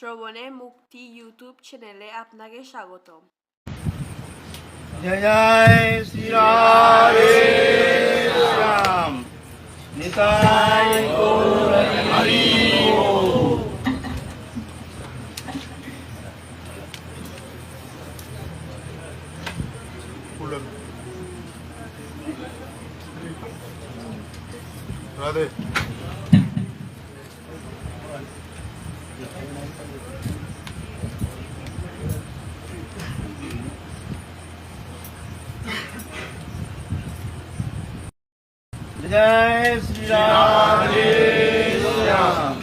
শ্রবণে মুক্তি ইউটিউব চ্যানেলে আপনাকে স্বাগতম। जय जय श्री राधे श्याम निताय गौर हरि बोल। राधे जय श्री राधे श्याम।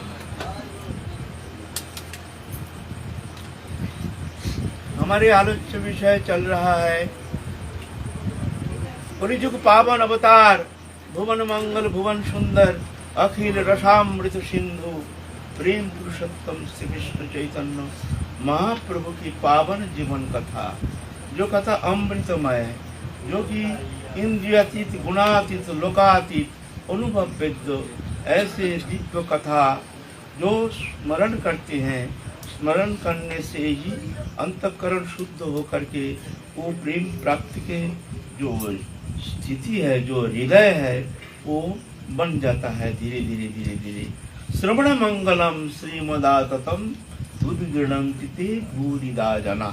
हमारे आलोच्य विषय चल रहा है कलिजुग पावन अवतार भुवन मंगल भुवन सुंदर अखिल रसामृत सिंधु प्रेम पुरुषोत्तम श्री विष्णु चैतन्य महाप्रभु की पावन जीवन कथा, जो कथा अमृतमय, जो कि इंद्रियातीत गुणातीत लोकातीत अनुभव वेद्य, ऐसे दिव्य कथा जो स्मरण करते हैं, स्मरण करने से ही अंतःकरण शुद्ध होकर के वो प्रेम प्राप्ति के जो स्थिति है, जो हृदय है, वो बन जाता है धीरे धीरे धीरे धीरे। श्रवण मंगलम श्रीमदाततम बुद्धिगणंकिते भूरिदा जना।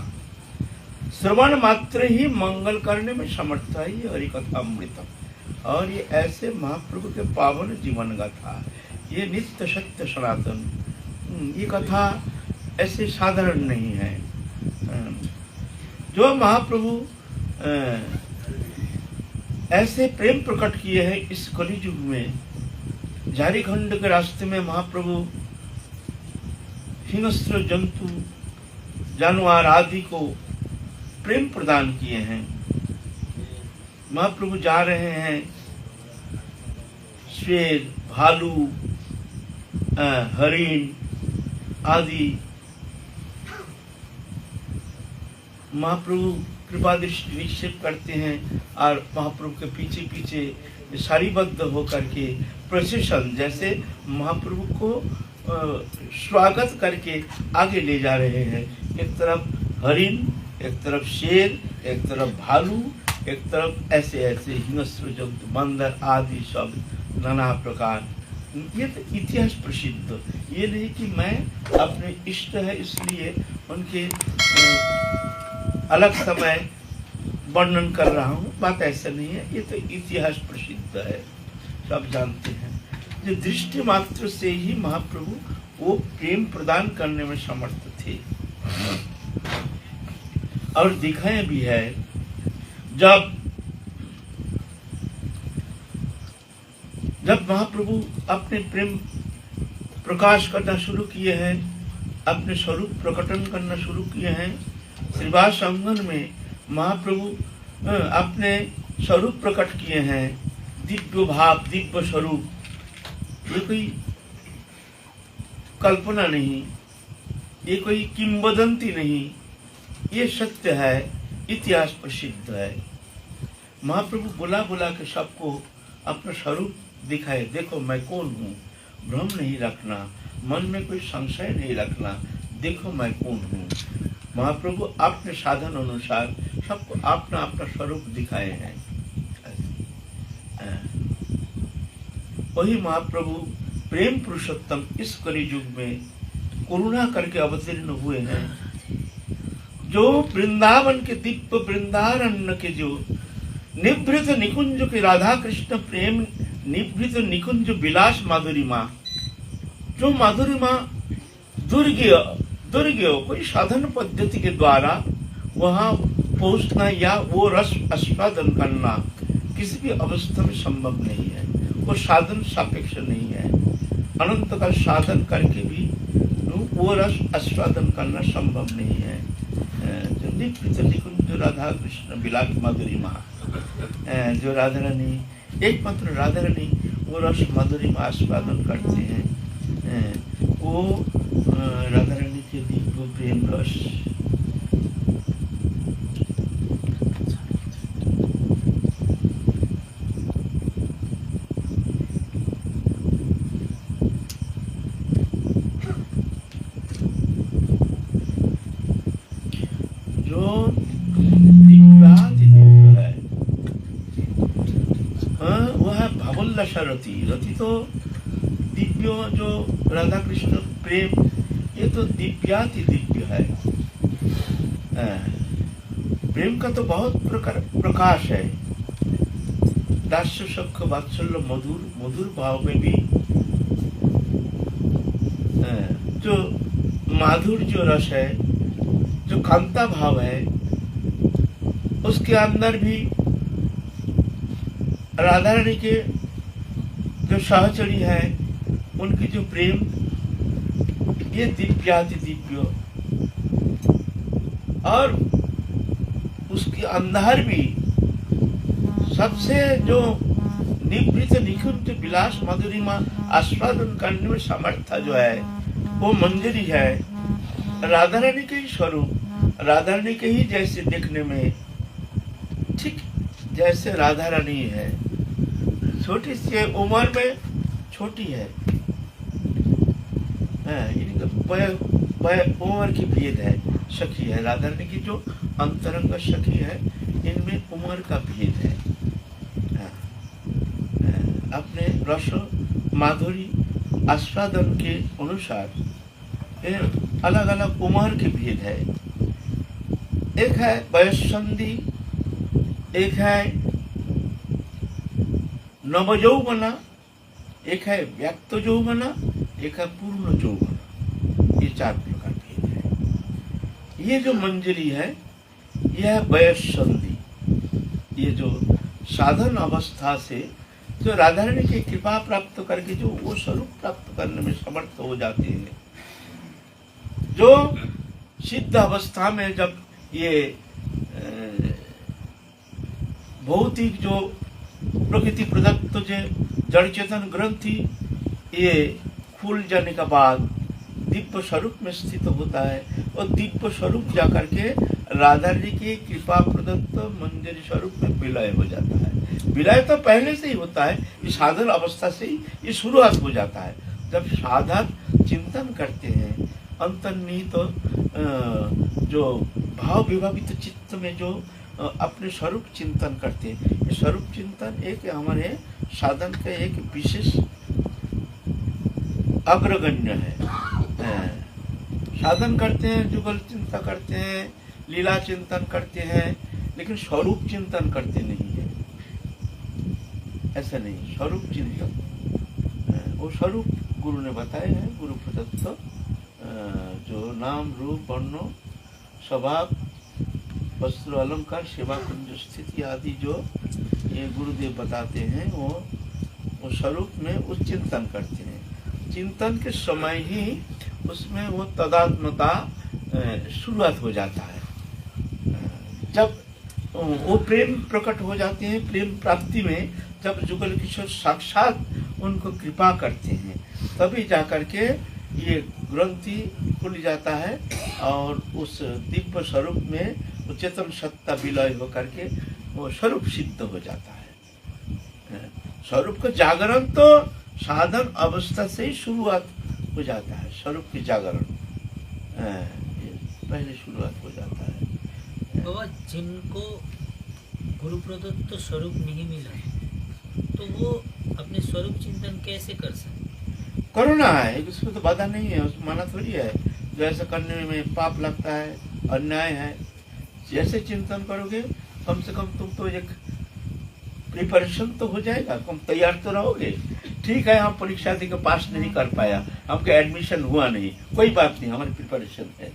श्रवण मात्र ही मंगल करने में समर्थ है ये हरि कथा अमृतम। और ये ऐसे महाप्रभु के पावन जीवन गाथा, ये नित्य सत्य सनातन, ये कथा ऐसे साधारण नहीं है। जो महाप्रभु ऐसे प्रेम प्रकट किए हैं इस कलियुग में, झारखंड के रास्ते में महाप्रभु हिंस्र जंतु जानवर आदि को प्रेम प्रदान किए हैं। महाप्रभु जा रहे हैं, शेर, भालू, हरिण आदि महाप्रभु कृपा दृष्टि निक्षेप करते हैं और महाप्रभु के पीछे पीछे सारीबद्ध होकर के प्रोसेशन जैसे महाप्रभु को स्वागत करके आगे ले जा रहे हैं। एक तरफ हरिण, एक तरफ शेर, एक तरफ भालू, एक तरफ ऐसे ऐसे हिंस्र जंतु बंदर आदि सब नाना प्रकार। ये तो इतिहास प्रसिद्ध, ये नहीं कि मैं अपने इष्ट है इसलिए उनके अलग समय वर्णन कर रहा हूँ, बात ऐसा नहीं है। ये तो इतिहास प्रसिद्ध है, सब जानते हैं। जो दृष्टि मात्र से ही महाप्रभु वो प्रेम प्रदान करने में समर्थ थे और दिखाए भी है। जब महाप्रभु अपने प्रेम प्रकाश करना शुरू किए हैं, अपने स्वरूप प्रकटन करना शुरू किए हैं, श्रीवास अंगन में महाप्रभु अपने स्वरूप प्रकट किए हैं, दिव्य भाव दिव्य स्वरूप। ये कोई कल्पना नहीं, ये कोई किंवदंती नहीं, ये सत्य है, इतिहास प्रसिद्ध है। महाप्रभु बुला बुला के सबको अपना स्वरूप दिखाए, देखो मैं कौन हूँ, भ्रम नहीं रखना, मन में कोई संशय नहीं रखना, देखो मैं कौन हूँ। महाप्रभु अपने साधन अनुसार सबको अपना अपना स्वरूप दिखाए हैं। वही महाप्रभु प्रेम पुरुषोत्तम इस कलियुग में करुणा करके अवतीर्ण हुए हैं। जो वृंदावन के दिव्य वृंदारण्य के जो निभृत निकुंज के राधा कृष्ण प्रेम निभृत निकुंज विलास माधुरिमा, जो माधुरिमा दुर्गेय कोई साधन पद्धति के द्वारा वहां पहुंचना या वो रस आस्वादन करना किसी भी अवस्था में संभव नहीं है। वो साधन सापेक्ष नहीं है। अनंत का साधन करके भी वो रस आस्वादन करना संभव नहीं है। जो नित्य निकुंज राधा कृष्ण विलास माधुरिमा, जो राधा रानी एकमात्र राधा रानी वो रस माधुरिमा आस्वादन करते हैं, वो राधा रानी के दिव्य प्रेम रस। भाषा रति, रति तो दिव्य, जो राधा कृष्ण प्रेम, ये तो दिव्याति दिव्य है। प्रेम का तो बहुत प्रकाश है। दास्य सख वात्सल्य मधुर, मधुर भाव में भी जो माधुर्य रस है, जो कांता भाव है, उसके अंदर भी राधा रानी के जो सहचरी है, उनकी जो प्रेम, ये दिव्याति दिव्य, और उसके अंदर भी सबसे जो निवृत्त निकुंज विलास मधुरिमा आस्वादन करने में समर्थ जो है, वो मंजरी है। राधा रानी के ही स्वरूप, राधा रानी के ही जैसे देखने में, ठीक जैसे राधा रानी है, छोटी सी उम्र में छोटी है, उम्र की भेद है, सखी है। राधा रानी की जो अंतरंग सखी है, इनमें उम्र का भेद है। अपने रस माधुरी आस्वादन के अनुसार अलग अलग उम्र के भेद है। एक है वयस्संधि, एक है नवयौवना, एक है व्यक्त यौवना, एक है पूर्ण यौवना। ये चार प्रकार भेद है। ये जो मंजरी है, यह वयस्संधि, ये जो साधन अवस्था से जो राधा रानी की कृपा प्राप्त करके जो वो स्वरूप प्राप्त करने में समर्थ हो जाते हैं, जो सिद्ध अवस्था में जब ये भौतिक जो प्रकृति प्रदत्त जो जड़ चेतन ग्रंथि ये खुल जाने के बाद दिव्य स्वरूप में स्थित होता है, और दिव्य स्वरूप जाकर के राधा जी की कृपा प्रदत्त मंजरी स्वरूप में विलय हो जाता है। विलय तो पहले से ही होता है, इस साधन अवस्था से ही ये शुरुआत हो जाता है। जब साधक चिंतन करते हैं, अंतर्निहित तो, जो भाव विभावित चित्त में जो अपने स्वरूप चिंतन करते हैं, ये स्वरूप चिंतन एक हमारे साधन का एक विशेष अग्रगण्य है। साधन करते हैं, जुगल चिंता करते हैं, लीला चिंतन करते हैं, लेकिन स्वरूप चिंतन करते नहीं है। ऐसा नहीं, स्वरूप चिंतन वो स्वरूप गुरु ने बताए हैं, गुरु प्रदत्त जो नाम रूप वर्ण स्वभाव वस्त्र अलंकार सेवा कुंज स्थिति आदि जो ये गुरुदेव बताते हैं, वो स्वरूप में उस चिंतन करते हैं। चिंतन के समय ही उसमें वो तदात्मता शुरुआत हो जाता है। जब वो प्रेम प्रकट हो जाते हैं, प्रेम प्राप्ति में जब जुगल किशोर साक्षात उनको कृपा करते हैं, तभी जाकर के ये ग्रंथि खुल जाता है, और उस दिव्य स्वरूप में वो चेतन सत्ता विलय होकर के वो स्वरूप सिद्ध हो जाता है। स्वरूप का जागरण तो साधन अवस्था से ही शुरुआत हो जाता है। स्वरूप की जागरण पहले शुरुआत हो जाता है। बाबा, जिनको गुरु प्रदत्त स्वरूप नहीं मिला, तो वो अपने स्वरूप चिंतन कैसे कर सकते? करुणा है, उसमें तो बाधा नहीं है, उसमें माना थोड़ी है। जो ऐसा करने में पाप लगता है, अन्याय है, जैसे चिंतन करोगे कम से कम तुम तो एक प्रिपरेशन तो हो जाएगा, तुम तैयार तो रहोगे। ठीक है, हम परीक्षा दे के पास नहीं कर पाया, हमका एडमिशन हुआ नहीं, कोई बात नहीं, हमारी प्रिपरेशन है,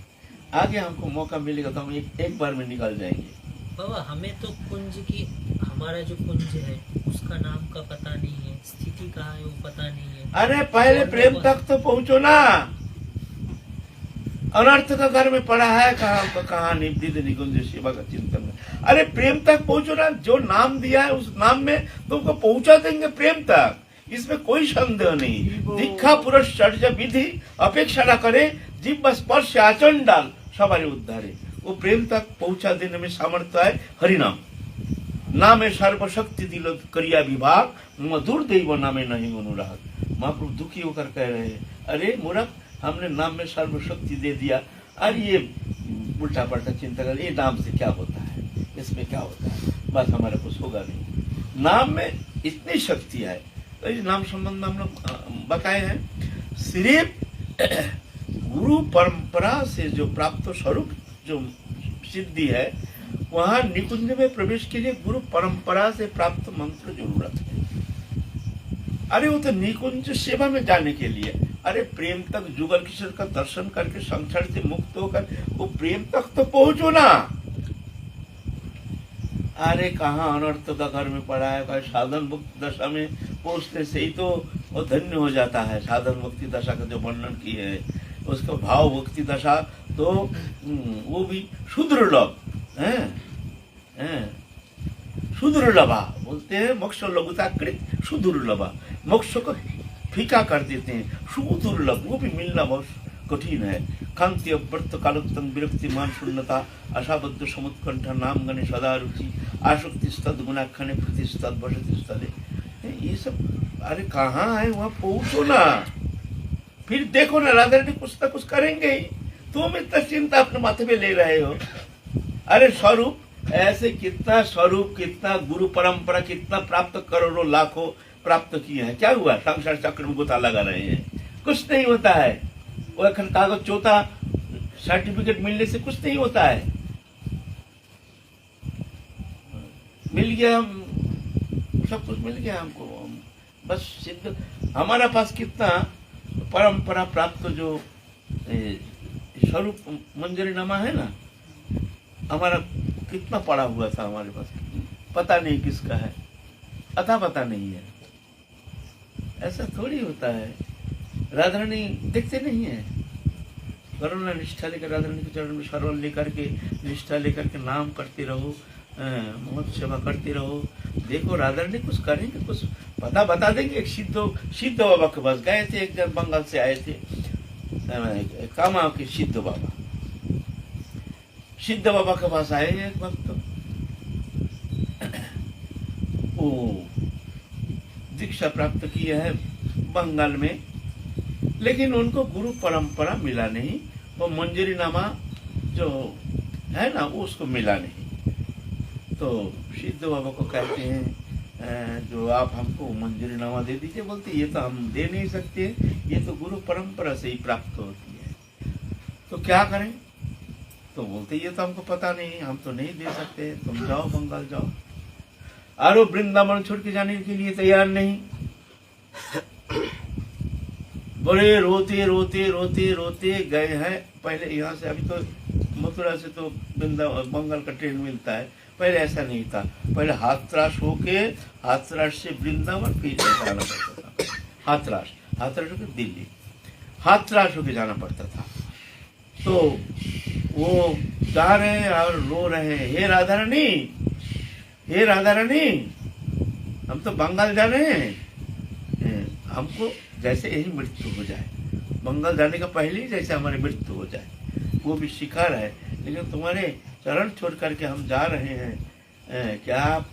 आगे हमको मौका मिलेगा तो हम एक बार में निकल जाएंगे। बाबा, हमें तो कुंज की, हमारा जो कुंज है उसका नाम का पता नहीं है, स्थिति कहाँ है वो पता नहीं है। अरे पहले प्रेम तक तो पहुंचो ना। अनर्थ का घर में पड़ा है कहानी वृद्ध निकुंज सेवा का चिंतन में। अरे प्रेम तक पहुंचो ना, जो नाम दिया है उस नाम में तुमको पहुंचा देंगे प्रेम तक, इसमें कोई संदेह नहीं। दीक्षा पुरुष चर्चा विधि अपेक्षा न करे, जीव स्पर्श आचरण डाल सवारी उद्धारे। वो प्रेम तक पहुंचा देने में सामर्थ्य है हरिनाम। नामे सर्वशक्ति दिल करिया विभाग, मधुर देव नामे नहीं अनुराग। महाप्रभु दुखी होकर कह रहे हैं, अरे मूर्ख, हमने नाम में सर्वशक्ति दे दिया, अरे ये उल्टा पलटा चिंता कर, ये नाम से क्या होता है, इसमें क्या होता है, बस हमारा कुछ होगा नहीं। नाम में इतनी शक्ति है, तो इस नाम संबंध हम लोग बताए हैं। सिर्फ गुरु परंपरा से जो प्राप्त स्वरूप जो सिद्धि है, वहां निकुंज में प्रवेश के लिए गुरु परंपरा से प्राप्त मंत्र जरूरत है। अरे वो तो निकुंज सेवा में जाने के लिए, अरे प्रेम तक जुगल किशोर का दर्शन करके संसार से मुक्त होकर वो प्रेम तक तो पहुंचो ना। अरे कहाँ अनर्थ का घर में पड़ा है, कहीं साधन मुक्ति दशा में पहुंचने से ही तो वो धन्य हो जाता है। साधन मुक्ति दशा का जो वर्णन की है, उसका भाव मुक्ति दशा तो वो भी सुदुर्लभ है। सुदुर्लभा बोलते हैं, मोक्ष लघुता कृत सुदुर्लभा, मोक्ष को फीका कर देते हैं, सुदुर्लभ, वो भी मिलना बहुत कठिन है। कांति अव्यर्थ कालोत्तम विरक्तिमान शून्यता आशाबद्ध समुत्कंठ नाम गणे सदा रुचि आसक्ति स्तद गुणाखने प्रतिस्तद बसति स्थले, ये सब अरे कहाँ है, वहां पहुंचो ना। फिर देखो ना राधा रानी कुछ ना कुछ करेंगे ही। तुम इतना चिंता अपने माथे पे ले रहे हो। अरे स्वरूप ऐसे कितना स्वरूप, कितना गुरु परंपरा, कितना प्राप्त करोड़ों लाखों प्राप्त किए हैं, क्या हुआ? संसार चक्र में गोता लगा रहे हैं, कुछ नहीं होता है। वो कागज चौथा सर्टिफिकेट मिलने से कुछ नहीं होता है। मिल गया, हम सब कुछ मिल गया हमको, बस सिद्ध। हमारा पास कितना परंपरा प्राप्त जो स्वरूप मंजरीनामा है ना, हमारा कितना पड़ा हुआ था हमारे पास, पता नहीं किसका है, अता पता नहीं है। ऐसा थोड़ी होता है। राधा रानी देखते नहीं है, करुणा निष्ठा लेकर राधा रानी के चरण में सरल लेकर के निष्ठा लेकर के नाम करते रहो, मोहत सेवा करते रहो। देखो राधा रानी कुछ करेंगे, कुछ पता बता देंगे। एक सिद्ध बाबा के पास गए थे, एक जन बंगाल से आए थे, कामा के सिद्ध बाबा के पास आए एक वक्त, वो दीक्षा प्राप्त किया है बंगाल में, लेकिन उनको गुरु परंपरा मिला नहीं। वो मंजरीनामा जो है ना, वो उसको मिला नहीं। तो सिद्ध बाबा को कहते हैं, जो आप हमको मंजरीनामा दे दीजिए। बोलते ये तो हम दे नहीं सकते, ये तो गुरु परंपरा से ही प्राप्त होती है, तो क्या करें? तो बोलते ये तो हमको पता नहीं, हम तो नहीं दे सकते, तुम जाओ बंगाल जाओ। और वृंदावन छोड़ के जाने के लिए तैयार नहीं, बड़े रोते रोते रोते रोते गए हैं। पहले यहाँ से, अभी तो मथुरा से तो वृंदावन बंगाल का ट्रेन मिलता है, पहले ऐसा नहीं था। पहले हाथरास होके, हाथरास से वृंदावन फिर जाना पड़ता था। हाथरास होके दिल्ली, हाथरास होके जाना पड़ता था। तो वो जा रहे हैं और रो रहे हैं, हे राधा रानी, हे राधा रानी, हम तो बंगाल जा रहे हैं, हमको जैसे यही मृत्यु हो जाए, बंगाल जाने का पहले ही जैसे हमारी मृत्यु हो जाए, वो भी शिकार है। लेकिन तुम्हारे चरण छोड़ करके हम जा रहे हैं, क्या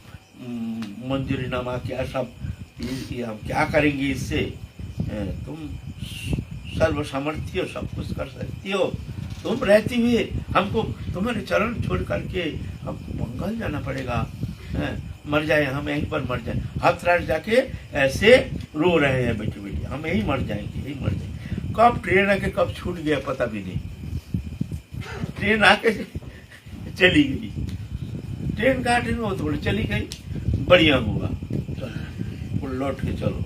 मंजूरीनामा, क्या सब, हम क्या करेंगे इससे? तुम सर्व सामर्थ्य हो, सब कुछ कर सकती हो, तुम रहती हुए हमको तुम्हारे चरण छोड़ करके हम बंगाल जाना पड़ेगा, मर जाए हम यहीं पर, मर जाए। हाथरास जाके ऐसे रो रहे हैं बेटे बेटे, हम यहीं मर जाएंगे, यहीं मर जाएंगे। कब ट्रेन आके कब छूट गया पता भी नहीं, ट्रेन आके चली गई, ट्रेन कहाँ, ट्रेन वो थोड़ी चली गई, बढ़िया हुआ, चलो लौट के चलो,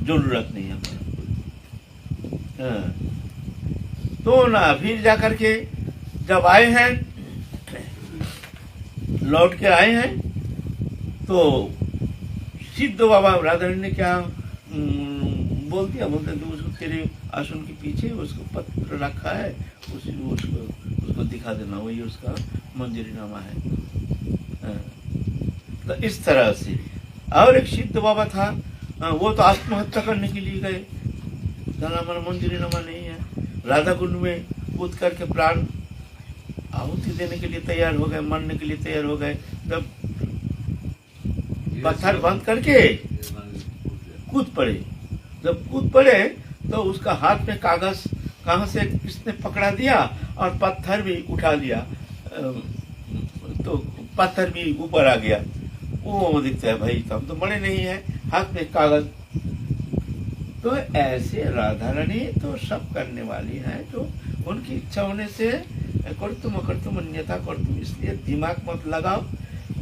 जरूरत नहीं हमारा। तो ना फिर जाकर के जब आए हैं, लौट के आए हैं, तो सिद्ध बाबा राधा रानी ने क्या बोल दिया? बोलते तो उसको तेरे आसन के पीछे उसको पत्र रखा है, उसको दिखा देना, वही उसका मंजरीनामा है। तो इस तरह से। और एक सिद्ध बाबा था, वो तो आत्महत्या करने के लिए गए, हमारा मंजरीनामा नहीं है। राधा कुंड में कूद करके प्राण आहुति देने के लिए तैयार हो गए, मरने के लिए तैयार हो गए। तब पत्थर बंद करके कूद पड़े। जब कूद पड़े तो उसका हाथ में कागज कहां से किसने पकड़ा दिया और पत्थर भी उठा लिया, तो पत्थर भी ऊपर आ गया। वो दिखता है भाई, तो हम तो मरे नहीं है, हाथ में कागज तो ऐसे राधा रानी तो सब करने वाली हैं, जो उनकी इच्छा होने से कर्तुम अकर्तुम अन्यथा कर्तुम, इसलिए दिमाग मत लगाओ,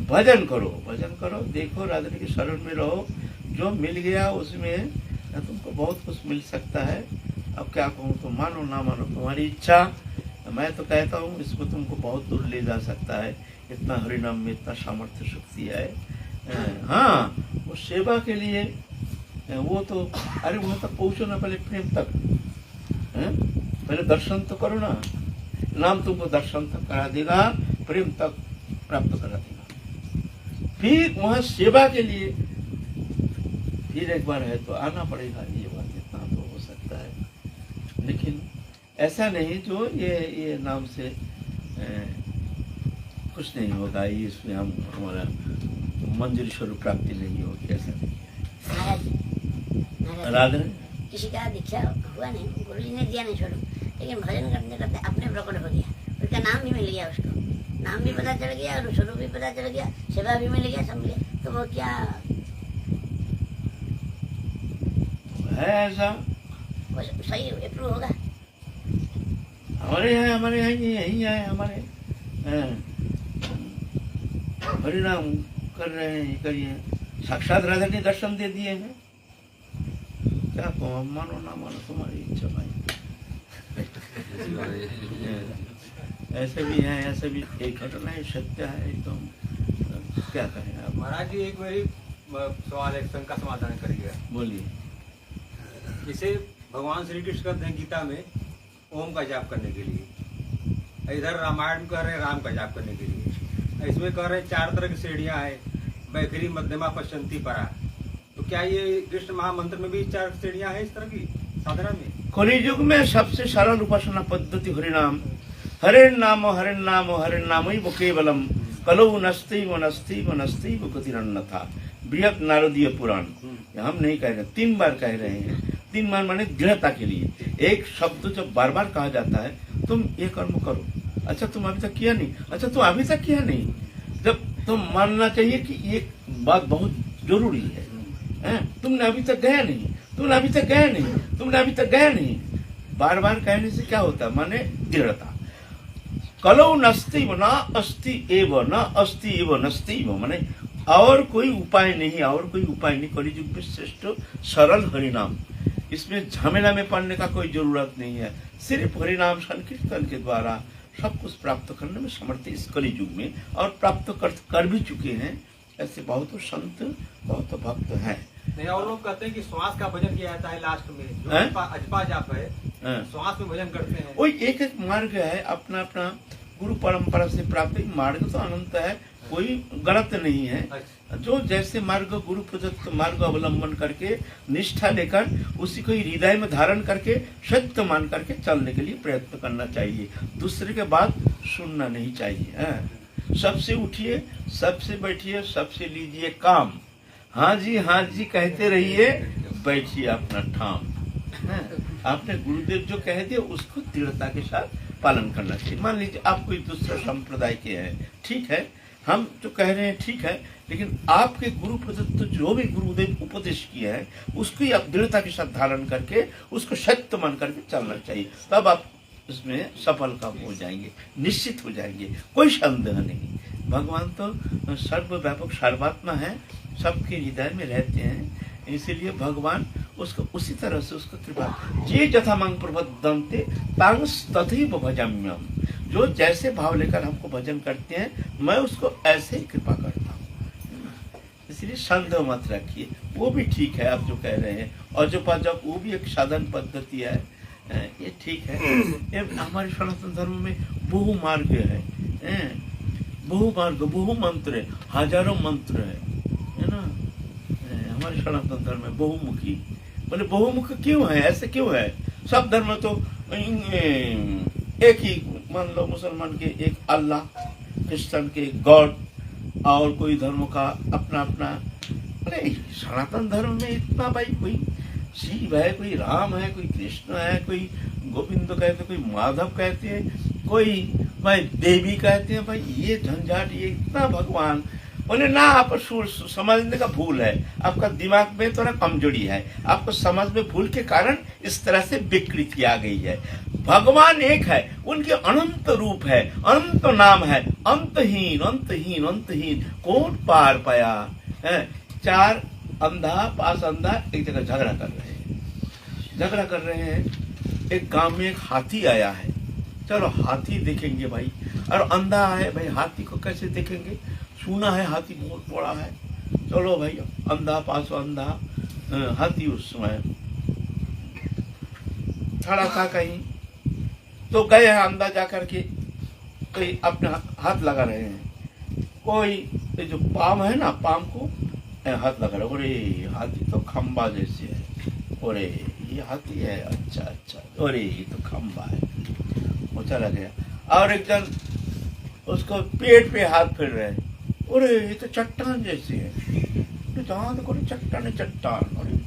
भजन करो, भजन करो, देखो राधा रानी के शरण में रहो, जो मिल गया उसमें तुमको बहुत कुछ मिल सकता है। अब क्या कहूँ, तो मानो ना मानो तुम्हारी इच्छा। मैं तो कहता हूँ इसको तुमको बहुत दूर ले जा सकता है, इतना हरिनाम में इतना सामर्थ्य शक्ति है। हाँ, वो सेवा के लिए वो तो, अरे वहां तक पहुंचो ना, पहले प्रेम तक, पहले दर्शन तो करो ना। नाम तुमको दर्शन तक करा देगा, प्रेम तक प्राप्त करा देगा। फिर वहां सेवा के लिए फिर एक बार है तो आना पड़ेगा, ये बात इतना तो हो सकता है। लेकिन ऐसा नहीं जो ये नाम से कुछ नहीं होगा, ये इसमें हमारा मंजूरी स्वरूप प्राप्ति नहीं होगी, ऐसा नहीं है। राधा किसी का दीक्षा हुआ नहीं, गुरु जी ने दिया नहीं छोड़ो, लेकिन भजन करते करते अपने प्रकट हो गया, उसका नाम भी मिल गया, उसको नाम भी पता चल गया और स्वरूप भी पता चल गया, सेवा भी मिल गया, सब मिल गया, तो वो क्या है ऐसा? वो सही अप्रूव होगा? हमारे यहाँ यही है, हमारे हरिनाम कर रहे हैं, ये करिए, साक्षात राधा ने दर्शन दे दिए हैं। क्या कहो, मानो ना मानो तुम्हारी इच्छा भाई। ऐसे भी है, ऐसे भी एक घटना है, सत्य है एकदम। क्या कहें आप? महाराज जी, एक मेरी सवाल एक शंका समाधान करिए। बोलिए। जैसे भगवान श्री कृष्ण कहते हैं गीता में ओम का जाप करने के लिए, इधर रामायण में कह रहे हैं राम का जाप करने के लिए, इसमें कह रहे हैं 4 तरह की श्रेणियां हैं, बैखरी मध्यमा पश्चंती परा। तो क्या ये कृष्ण महामंत्र में भी 4 श्रेणियां हैं इस तरह की साधना में? कलियुग में सबसे सरल उपासना पद्धति हरिनाम, हरे नाम हरे नाम हरे नाम ही वो केवलम, कलौ नस्ती व नस्ती व नस्ती वो गतिरन्नथा, बृहत नारदीय पुराण। हम नहीं कह रहे, 3 बार कह रहे हैं, 3 बार माने दृढ़ता के लिए। एक शब्द जब बार बार कहा जाता है, तुम ये कर्म करो, अच्छा तुम अभी तक किया नहीं, अच्छा तुम अभी तक किया नहीं, जब तुम मानना चाहिए कि ये बात बहुत जरूरी है, तुमने अभी तक गया नहीं, तुमने अभी तक गया नहीं, तुमने अभी तक गया नहीं। बार बार कहने से क्या होता है, माने दृढ़ता। कलौ नस्ति न अस्ति एव, न अस्ति एव नस्ति एव, माने और कोई उपाय नहीं, और कोई उपाय नहीं। कलियुग में श्रेष्ठ सरल हरिनाम, इसमें झमेला में पड़ने का कोई जरूरत नहीं है। सिर्फ हरिनाम संकीर्तन के द्वारा सब कुछ प्राप्त करने में समर्थ इस कलियुग में, और प्राप्त कर भी चुके हैं। ऐसे बहुत संत, बहुत भक्त हैं। नहीं, और लोग कहते हैं कि श्वास का भजन किया जाता है लास्ट में, जो अजपा जाप है, श्वास में भजन करते हैं। वही एक एक मार्ग है, अपना अपना गुरु परंपरा से प्राप्त मार्ग तो अनंत है, कोई गलत नहीं है। जो जैसे मार्ग गुरु प्रदत्त मार्ग अवलंबन करके निष्ठा लेकर उसी को हृदय में धारण करके सत्य मान करके चलने के लिए प्रयत्न करना चाहिए। दूसरे के बात सुनना नहीं चाहिए। सबसे उठिए, सबसे बैठिए, सबसे लीजिए काम, हाँ जी कहते रहिए, बैठिए अपना ठाम। आपने गुरुदेव जो कह दिया उसको दृढ़ता के साथ पालन करना चाहिए। मान लीजिए आप कोई दूसरा संप्रदाय के हैं, ठीक है, हम जो कह रहे हैं ठीक है, लेकिन आपके गुरु प्रदत्त जो भी गुरुदेव उपदेश किया है उसको ही आप दृढ़ता के साथ धारण करके उसको सत्य मान करके चलना चाहिए। तब आप इसमें सफल काम हो जाएंगे, निश्चित हो जाएंगे, कोई संदेह नहीं। भगवान तो सर्वव्यापक सर्वात्मा है, सबके हृदय में रहते हैं, इसीलिए भगवान उसको उसी तरह से उसको कृपा, जे जथा मांग प्रबद्धन्ते तांस तथैव भजाम्यहम्, जो जैसे भाव लेकर हमको भजन करते हैं मैं उसको ऐसे ही कृपा करता हूँ। इसलिए संदेह मत रखिए, वो भी ठीक है आप जो कह रहे हैं, और जो जब वो भी एक साधन पद्धति है, ये ठीक है। ये हमारे सनातन धर्म में बहु मार्ग है, बहु मार्ग, बहु मंत्र है, हजारों मंत्र है ना। हमारे सनातन धर्म में बहुमुखी, बोले बहुमुख क्यों है, ऐसे क्यों है? सब धर्म तो एक ही, मान लो मुसलमान के एक अल्लाह, क्रिश्चियन के गॉड, और कोई धर्म का अपना अपना। अरे सनातन धर्म में इतना भाई, कोई शिव है, कोई राम है, कोई कृष्ण है, कोई गोविंद कहते, कोई माधव कहते हैं, कोई भाई देवी कहते हैं। भाई ये झंझाट, ये इतना भगवान, उन्हें ना आप समझने का भूल है, आपका दिमाग में थोड़ा कमजोरी है, आपको समझ में भूल के कारण इस तरह से विकृति आ गई है। भगवान एक है, उनके अनंत रूप है, अनंत नाम है, अंतहीन अंतहीन अंतहीन, कौन पार पाया है। चार अंधा पास अंधा एक जगह झगड़ा कर रहे हैं। एक गांव में एक हाथी आया है, चलो हाथी देखेंगे भाई, और अंधा है भाई, हाथी को कैसे देखेंगे, सुना है हाथी बहुत बड़ा है, चलो भाई अंधा पास अंधा। हाथी उस समय खड़ा था कहीं, तो गए हैं अंधा जाकर के, कोई अपना हाथ लगा रहे हैं, कोई ये जो पाम है ना, पाम को हाथ लगा रहे, अरे हाथी तो खंबा जैसे है, अरे ये हाथी है, अच्छा अच्छा, अरे ये तो खंबा है, वो चला गया। और एक जन उसको पेट पे हाथ फेर रहे हैं, अरे ये तो चट्टान जैसे है, तो जहां देखो चट्टान चट्टान, अरे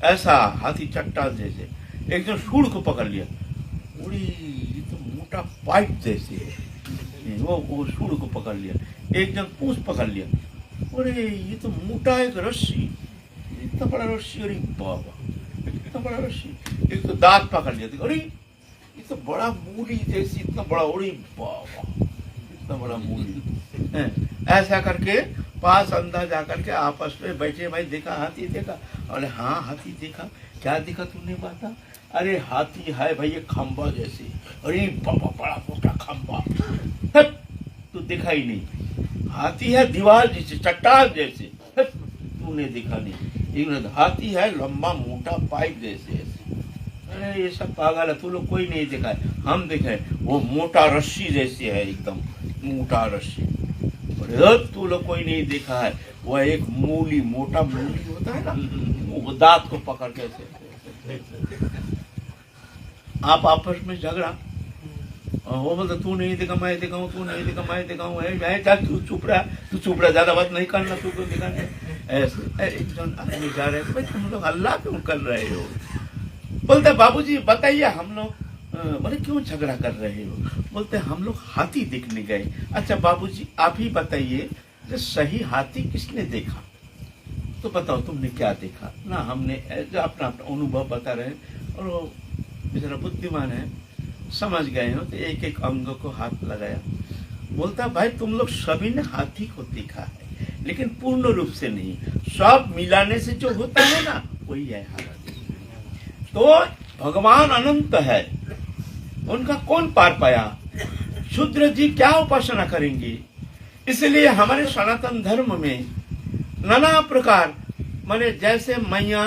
ऐसा हाथी चट्टान जैसे। एक जन सूढ़ को पकड़ लिया, अरे ये तो मोटा पाइप जैसे है, वो सूढ़ को पकड़ लिया। एक जन पूंछ पकड़ लिया, अरे ये तो मोटा एक रस्सी, इतना बड़ा रस्सी, अरे बाबा इतना बड़ा रस्सी। एक तो दांत पकड़ लिया, अरे ये तो बड़ा मूली जैसी, इतना बड़ा, अरे बाबा इतना बड़ा मूली। ऐसा करके पास अंदर जाकर के आपस में बैठे, भाई देखा हाथी देखा, अरे हाँ हाथी देखा, क्या देखा तूने बता, अरे हाथी है भाई ये खंबा जैसे, अरे बाबा बड़ा मोटा खंबा, तू देखा ही नहीं, हाथी है दीवार जैसे, चट्टान जैसे, तूने देखा नहीं, हाथी है लंबा मोटा पाइप जैसे। अरे ये सब पागल है, तू लोग कोई नहीं देखा है, हम देखे वो मोटा रस्सी जैसे है, एकदम मोटा रस्सी। अरे तू लोग कोई नहीं देखा है, वो एक मूली, मोटा मूली होता है ना, वो दांत को पकड़ के आप आपस में झगड़ा, वो बोलते तू नहीं देखा मैं देखा हूँ, तू नहीं देखा मैं देखा हूँ, तू चुप रहा, ज्यादा बात नहीं करना, तू क्यों दिखा। ऐसे एक जन आदमी जा रहे, भाई तुम लोग हल्ला क्यों कर रहे हो, बोलते बाबूजी बताइए हम लोग, बोले क्यों झगड़ा कर रहे हो, बोलते हम लोग हाथी देखने गए। अच्छा बाबूजी आप ही बताइए सही हाथी किसने देखा, तो बताओ तुमने क्या देखा ना। हमने जो अपना अनुभव बता रहे हैं, और वो बेचारा बुद्धिमान है, समझ गए हो, तो एक एक अंग को हाथ लगाया। बोलता भाई तुम लोग सभी ने हाथी को देखा है, लेकिन पूर्ण रूप से नहीं, सब मिलाने से जो होता है ना वही है हाथी। तो भगवान अनंत है, उनका कौन पार पाया, शूद्र जी क्या उपासना करेंगे। इसलिए हमारे सनातन धर्म में नाना प्रकार, माने जैसे मैया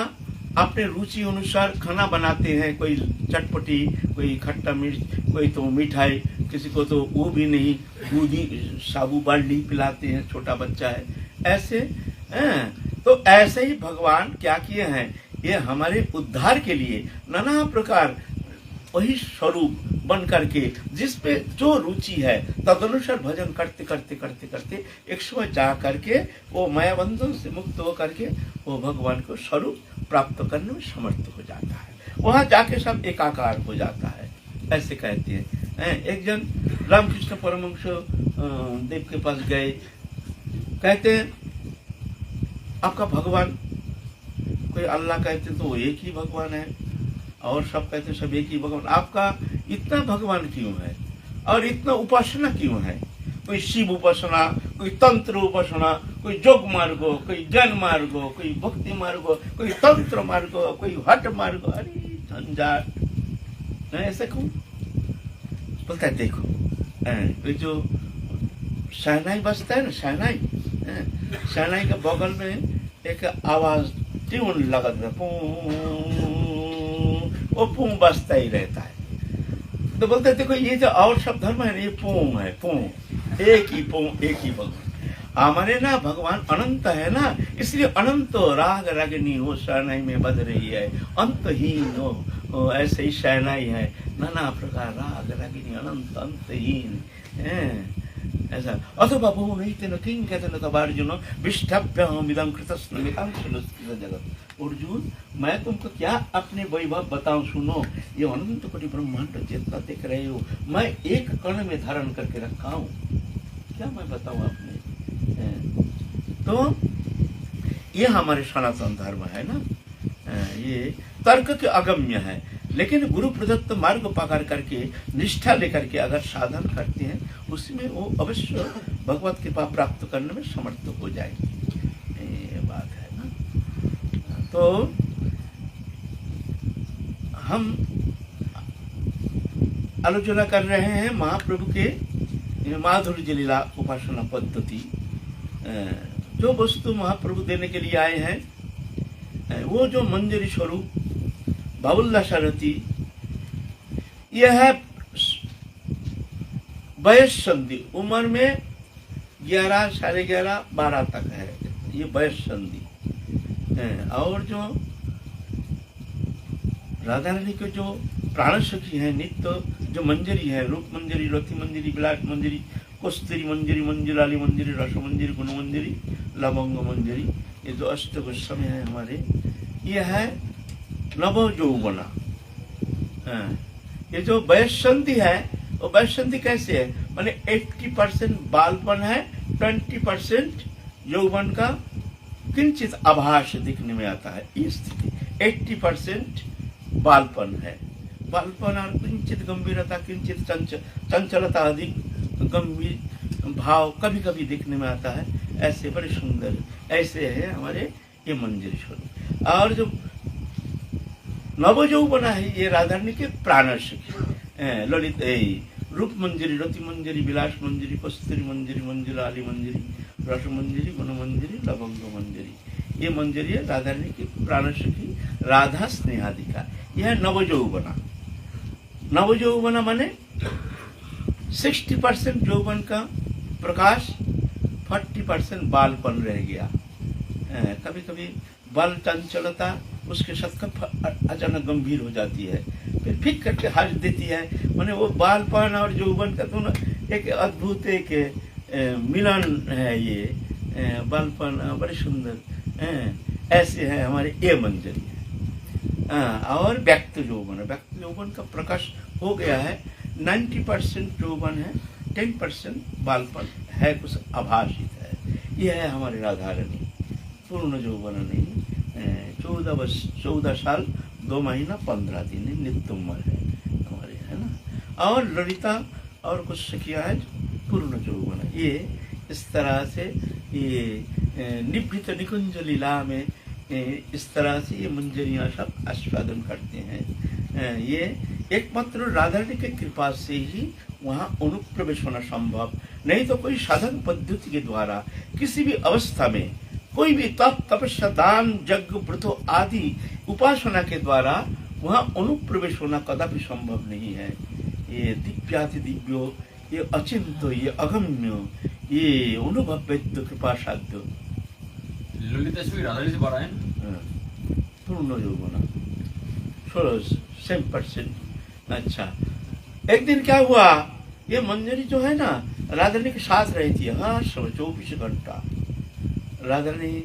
अपने रुचि अनुसार खाना बनाते हैं, कोई चटपटी, कोई खट्टा मिर्च, कोई तो मिठाई, किसी को तो वो भी नहीं, दूधी साबू बाल्टी पिलाते हैं, छोटा बच्चा है ऐसे हैं। तो ऐसे ही भगवान क्या किए हैं, ये हमारे उद्धार के लिए नाना प्रकार वही स्वरूप बन करके, जिसपे जो रुचि है तदनुसार भजन करते करते करते करते एक समय जा करके वो माया बंधन से मुक्त हो करके वो भगवान को स्वरूप प्राप्त करने में समर्थ हो जाता है, वहां जाके सब एकाकार हो जाता है, ऐसे कहते हैं। एक जन रामकृष्ण परमहंस देव के पास गए, कहते हैं आपका भगवान, कोई अल्लाह कहते तो एक ही भगवान है, और सब कहते सब एक ही भगवान, आपका इतना भगवान क्यों है और इतना उपासना क्यों है। कोई शिव उपासना, कोई तंत्र उपासना, कोई जोग मार्ग, कोई जैन मार्ग, कोई भक्ति मार्ग, कोई तंत्र मार्ग, कोई हट मार्ग, अरे झंझाट, ऐसे क्यों। बोलता है देखो जो शहनाई बजता है ना, शहनाई के बगल में एक आवाज ट्यून लगा था, वो पूं बजता ही रहता है। तो बोलते हैं देखो ये जो और सब धर्म है ना, ये पूं है, पूं एक ही भगवान। हमारे ना भगवान अनंत है ना, इसलिए अनंत राग रागिनी हो शहनाई में बज रही है, अंतहीन हो ऐसे ही शहनाई है, नाना प्रकार राग रागिनी अनंत अंतहीन ऐसा। अथवा बहु नहीं तेन किंग कहते न तब अर्जुन विष्ठभ्यहम इदं कृतस्नुमिकांक्षलुस्कृत जगत। अर्जुन मैं तुमको क्या अपने वैभव बताऊं, सुनो, ये अनंत कोटि ब्रह्मांड जितना देख रहे हो मैं एक कण में धारण करके रखा हूं, क्या मैं बताऊं आपने। तो ये हमारे सनातन धर्म है ना, ये तर्क के अगम्य है, लेकिन गुरु प्रदत्त मार्ग पकड़ करके निष्ठा लेकर के अगर साधन करते हैं उसमें वो अवश्य भगवत कृपा प्राप्त करने में समर्थ हो जाएगी, ये बात है ना। तो हम आलोचना कर रहे हैं महाप्रभु के माधुर्य लीला उपासना पद्धति। जो वस्तु महाप्रभु देने के लिए आए हैं वो जो मंजरी स्वरूप बाबुल्ला सारथी, यह है वयस संधि, उम्र में 11, 11.5, 12 तक है, ये वयस संधि। और जो राधा रानी के जो प्राण सखी है, नित्य जो मंजरी है, रूप मंजरी, रति मंजरी, विलास मंजरी, कस्तूरी मंजरी, मंजुलाली मंजरी, रस मंजरी, गुण मंजरी, लवंग मंजरी, ये जो अष्ट गोस्वामी है हमारे, ये है नव यौवना। ये जो वयस्संधि है वो वयस्संधि कैसे है, माने 80% बालपन है, 20% यौवन का किंचित आभास दिखने में आता है, ये स्थिति 80% बालपन है। बालपन और किंचित गंभीरता, किंचित चंचलता, अधिक गंभीर भाव कभी कभी दिखने में आता है, ऐसे बड़े सुंदर ऐसे है हमारे ये मंजरी स्वरूप। और जो नव यौवना है ये राधा रानी के प्राण सखी, ललित रूप मंजरी, रति मंजरी, विलास मंजरी, कस्तूरी मंजरी, मंजुलाली मंजरी, रस मंजरी, गुण मंजरी, लवंग मंजरी, ये मंजरी है राधा रानी की प्राण सखी, राधा स्नेहाधिका। यह नव यौवना। नव यौवना माने 60% यौवन का प्रकाश, 40% बालपन रह गया। कभी कभी बल चंचलता उसके साथ अचानक गंभीर हो जाती है, फिर करके हंस देती है। माने वो बालपन और यौवन का दोनों एक अद्भुत एक मिलन है। ये बालपन बड़े सुंदर ऐसे है हमारे ये मंजरी है। और व्यक्त यौवन का प्रकाश हो गया है, 90% यौवन है, 10% बालपन है, कुछ आभासित है। यह है हमारे राधा रानी, पूर्ण यौवन नहीं। 14 साल 2 महीना 15 दिन नित्य उम्र है हमारे, है ना। और ललिता और कुछ सखियां है पूर्ण यौवन। ये इस तरह से ये निभृत निकुंज लीला में इस तरह से ये मंजरियां सब आस्वादन करते हैं। ये एकमात्र राधा रानी की कृपा से ही वहाँ अनुप्रवेश होना संभव, नहीं तो कोई साधन पद्धति के द्वारा किसी भी अवस्था में कोई भी तप, तपस्या, दान, यज्ञ, व्रत आदि उपासना के द्वारा वहाँ अनुप्रवेश होना कदापि संभव नहीं है। ये दिव्याति दिव्यो, ये अचिंत्य, ये अगम्य, ये अनुभव्य कृपा साध्य ललिता राधा से बड़ा है पूर्ण यौवना 16%। अच्छा, एक दिन क्या हुआ, ये मंजरी जो है ना राधा रानी के साथ रहती है हर समय 24 घंटा। राधा रानी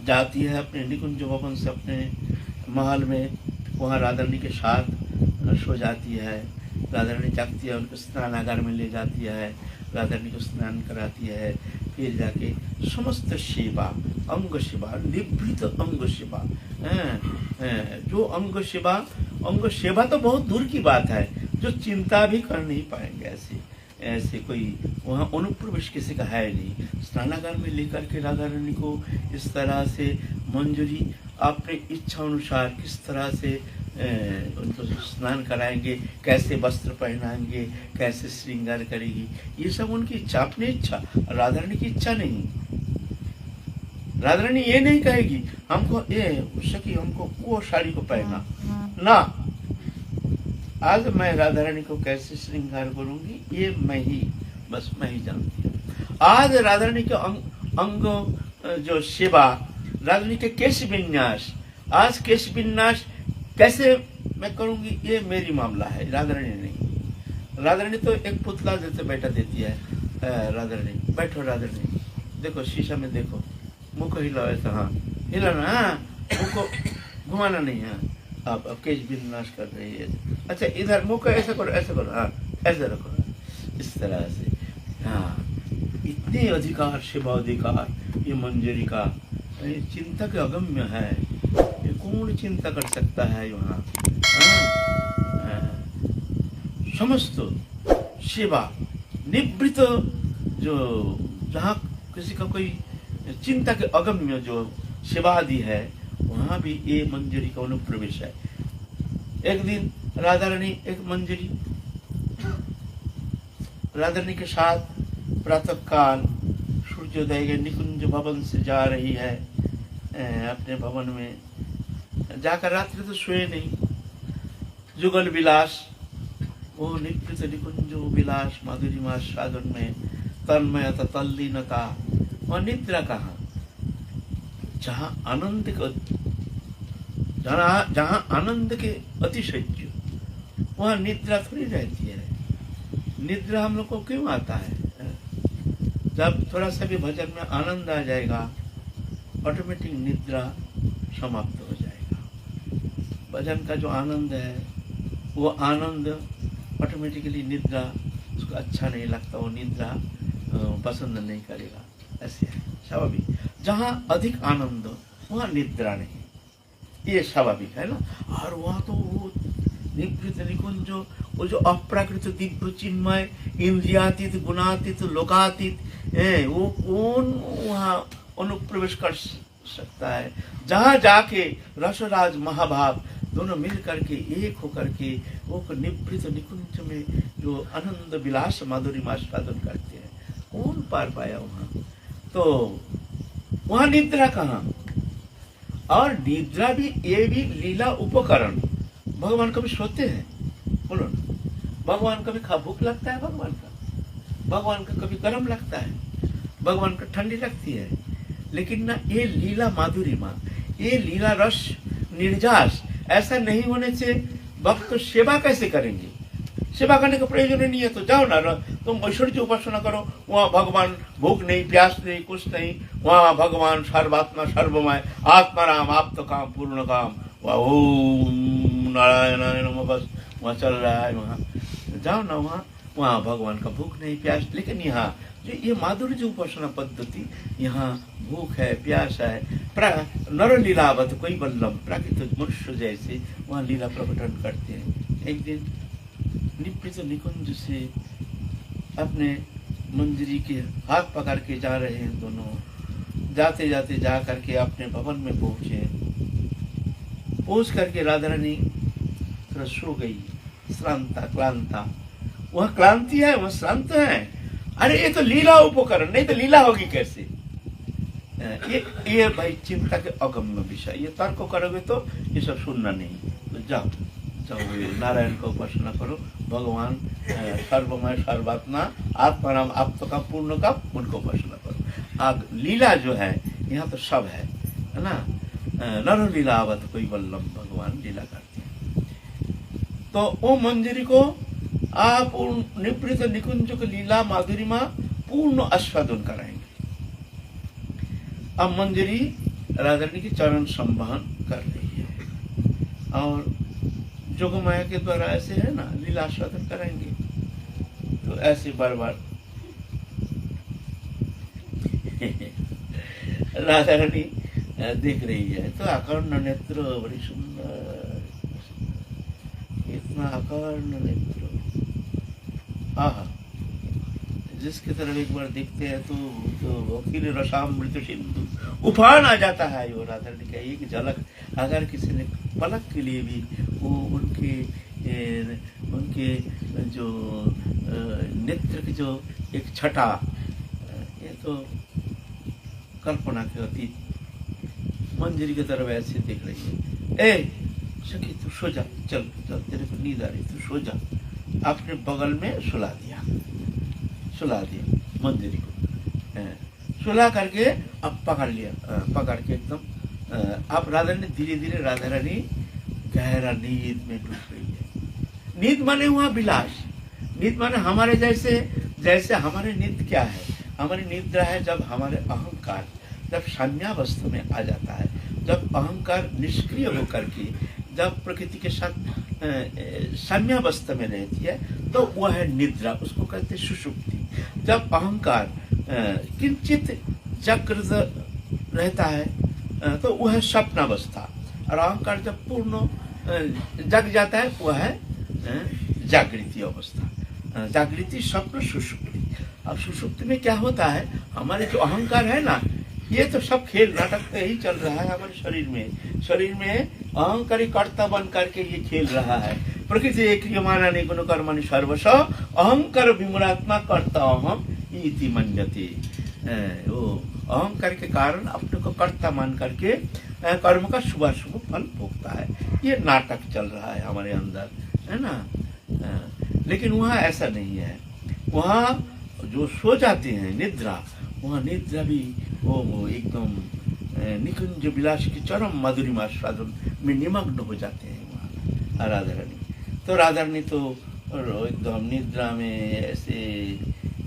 जाती है अपने निकुंज भवन से अपने महल में, वहाँ राधा रानी के साथ सो जाती है। राधा रानी जागती है, उनको स्नानागार में ले जाती है, राधा रानी को स्नान कराती है, फिर जाके समस्त सेवा, अंग सेवा, निभृत अंग सेवा, जो अंग सेवा तो बहुत दूर की बात है, जो चिंता भी कर नहीं पाएंगे ऐसे कोई वहाँ अनुप्रवेश किसी का है नहीं। स्नानागार में लेकर के राधा रानी को इस तरह से मंजरी अपने इच्छा अनुसार किस तरह से उनको स्नान कराएंगे, कैसे वस्त्र पहनाएंगे, कैसे श्रृंगार करेगी, ये सब उनकी इच्छा, अपनी इच्छा, राधा रानी की इच्छा नहीं। राधा रानी ये नहीं कहेगी हमको ये सखी हमको वो साड़ी को पहना ना, आज मैं राधा रानी को कैसे श्रृंगार करूंगी ये मैं ही जानती हूँ। आज राधा रानी के अंग जो सेवा, राधा रानी के केश विन्यास, आज केश विन्यास कैसे मैं करूंगी ये मेरी मामला है, राधा रानी नहीं। राधा रानी तो एक पुतला जैसे बैठा देती है। राधा रानी बैठो, राधा रानी देखो शीशा में देखो, मुंह को हिलाओ ऐसा, हाँ हिलाना, हाँ मुंह को घुमाना नहीं, हाँ आप केश विन्यास कर रही है। अच्छा इधर मुंह को ऐसा करो, ऐसा करो, हाँ ऐसा रखो, इस तरह से, हाँ इतने अधिकार शिवाधिकार ये मंजरी का, ये चिंता के अगम्य है। ये कौन चिंता कर सकता है वहाँ? समस्त सेवा निवृत्त, जो जहाँ किसी का कोई चिंता के अगम्य जो सेवादि है, वहाँ भी ये मंजरी का अनुप्रवेश है। एक दिन राधा रानी एक मंजरी राधा रानी के साथ प्रातः काल सूर्योदय के निकुंज भवन से जा रही है। अपने भवन में जाकर रात्रि तो सोए नहीं, जुगल विलास, वो निवृत्त निकुंज विलास माधुरिमा साधन में तन्मयता तल्लीनता और निद्रा कहाँ? जहाँ आनंद का, जहाँ आनंद के अतिशय, वहाँ निद्रा थोड़ी रहती है। निद्रा हम लोग को क्यों आता है? जब थोड़ा सा भी भजन में आनंद आ जाएगा, ऑटोमेटिक निद्रा समाप्त हो जाएगा। भजन का जो आनंद है, वो आनंद ऑटोमेटिकली निद्रा उसको अच्छा नहीं लगता, वो निद्रा पसंद नहीं करेगा। ऐसे है स्वाभाविक। जहाँ अधिक आनंद वहाँ निद्रा नहीं, ये स्वाभाविक है ना। और वहाँ तो वो निवृत्त निकुंज, वो जो अप्राकृत दिव्य चिन्मय इंद्रियातीत गुणातीत लोकातीत है, वो कौन वहाँ अनुप्रवेश कर सकता है? जहाँ जाके रसराज महाभाव दोनों मिल करके एक होकर के वो निवृत्त निकुंज में जो आनंद विलास माधुरिमा साधन करते हैं, कौन पार पाया वहाँ? तो वहाँ निद्रा कहाँ? और निद्रा भी, ये भी लीला उपकरण। भगवान कभी सोते हैं? बोलो ना। भगवान कभी भूख लगता है? भगवान का कभी गर्म लगता है? भगवान का ठंडी लगती है? लेकिन ना, ये लीला माधुरिमा, ये लीला रस निर्जास ऐसा नहीं होने से भक्त तो सेवा कैसे करेंगे? सेवा करने का प्रयोजन नहीं है। तो जाओ ना, तुम ऐश्वर्य उपासना करो, वहाँ भगवान भूख नहीं, प्यास नहीं, कुछ नहीं, वहाँ भगवान सर्वात्मा सर्वमय आत्माराम आप्त काम पूर्ण काम, वहाँ ओम नारायण नमः, बस वहाँ चल रहा है। वहाँ जाओ ना, वहाँ भगवान का भूख नहीं, प्यास। लेकिन यहाँ जो ये माधुर्य उपासना पद्धति, यहाँ भूख है, प्यास है, नर लीलावत कोई बल्लम प्राकृतिक मनुष्य जैसे वहाँ लीला प्रकटन करते हैं। एक दिन निवृत्त निकुंज से अपने मंजरी के हाथ पकड़ के जा रहे हैं दोनों। जाते जाते जा करके अपने भवन में पहुंचे। पहुंच करके राधा रानी थोड़ा सो गई, श्रांता क्लांता। वह क्लांति है, वह श्रांत है। अरे ये तो लीला उपकरण, नहीं तो लीला होगी कैसे? ये भाई चिंता के अगम्य विषय। ये तर्क करोगे तो ये सब सुनना नहीं। तो जाओ नारायण का उपासना करो, भगवान सर्वमय सर्वात्मा आत्माराम आप का पूर्ण का, उनको उपासना करो। आग लीला जो है यहाँ तो सब है ना। नर लीलावत कोई बल्लम, भगवान लीला करते हैं। तो वो मंजरी को आप निवृत्त निकुंज को लीला माधुरिमा पूर्ण आस्वादन कराएंगे। अब मंजरी राधा रानी की चरण संवहन कर रही है और जोगमाया के द्वारा ऐसे है ना लीला आस्वादन कराएंगे। तो ऐसे बार बार राधा रानी देख रही है। तो अकर्ण नेत्र, बड़ी सुंदर, इतना अकर्ण नेत्र, आहा, जिसकी तरफ एक बार देखते हैं तो अखिल रसामृत सिंधु उफान आ जाता है। वो राधा रानी का एक झलक अगर किसी ने पलक के लिए भी वो उनके जो नेत्र की जो एक छटा, ये तो कल्पना के अतीत। मंजरी की तरफ ऐसे देख रही है। ए सखी तू सो जा, चल चल, तेरे को नींद आ रही, तू सो जा। आपने बगल में सुला दिया मंजरी को। सुला करके अब पकड़ लिया, पकड़ के एकदम अब राधा रानी धीरे धीरे राधा रानी गहरा नींद में डूब रही है। नींद माने हुआ विलास। नींद माने हमारे जैसे हमारे नींद क्या है? हमारी निद्रा है जब हमारे अहंकार जब साम्यावस्था में आ जाता है, जब अहंकार निष्क्रिय होकर के जब प्रकृति के साथ साम्यावस्था में रहती है, तो वह है निद्रा। उसको कहते हैं सुषुप्ति। जब अहंकार किंचित जागृत रहता है तो वह स्वप्नावस्था, और अहंकार जब पूर्ण जग जाता है वह है जागृति अवस्था। जागृति, स्वप्न, सुषुप्ति। अब सुषुप्ति में क्या होता है, हमारे जो अहंकार है ना, ये तो सब खेल नाटक तो यही चल रहा है हमारे शरीर में अहंकारी कर्ता बन करके ये खेल रहा है। प्रकृति एक माना गुण कर्मणि सर्वस्व अहंकार विमूढ़ात्मा कर्ता अहम इति मन्यते। वो अहंकार के कारण अपने को कर्ता मान करके कर्म का शुभ शुभ फल भोगता है। ये नाटक चल रहा है हमारे अंदर, है ना। लेकिन वहाँ ऐसा नहीं है। वहाँ जो सो जाते हैं निद्रा, वहाँ निद्रा भी वो एकदम निकुंज विलास की चरम मधुरिमा स्वादन में निमग्न हो जाते हैं वहाँ राधा रानी। तो राधा रानी तो एकदम निद्रा में ऐसे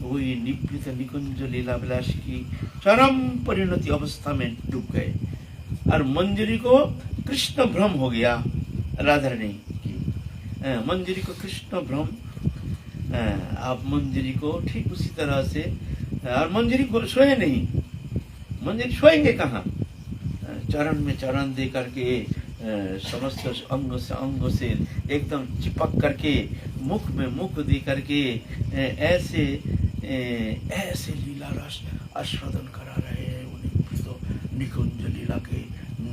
वही निवृत निकुंज लीला विलास की चरम परिणति अवस्था में डूब गए, और मंजरी को कृष्ण भ्रम हो गया राधा रानी की। मंजरी को कृष्ण भ्रम, आप मंजरी को ठीक उसी तरह से, और मंजरी को सोए नहीं, मंजरी सोएंगे कहाँ, चरण में चरण दे करके समस्त अंग से एकदम चिपक करके मुख में मुख दे करके ऐसे ऐसे लीला रस आस्वादन करा रहे हैं उन्हें, निकुंज लीला के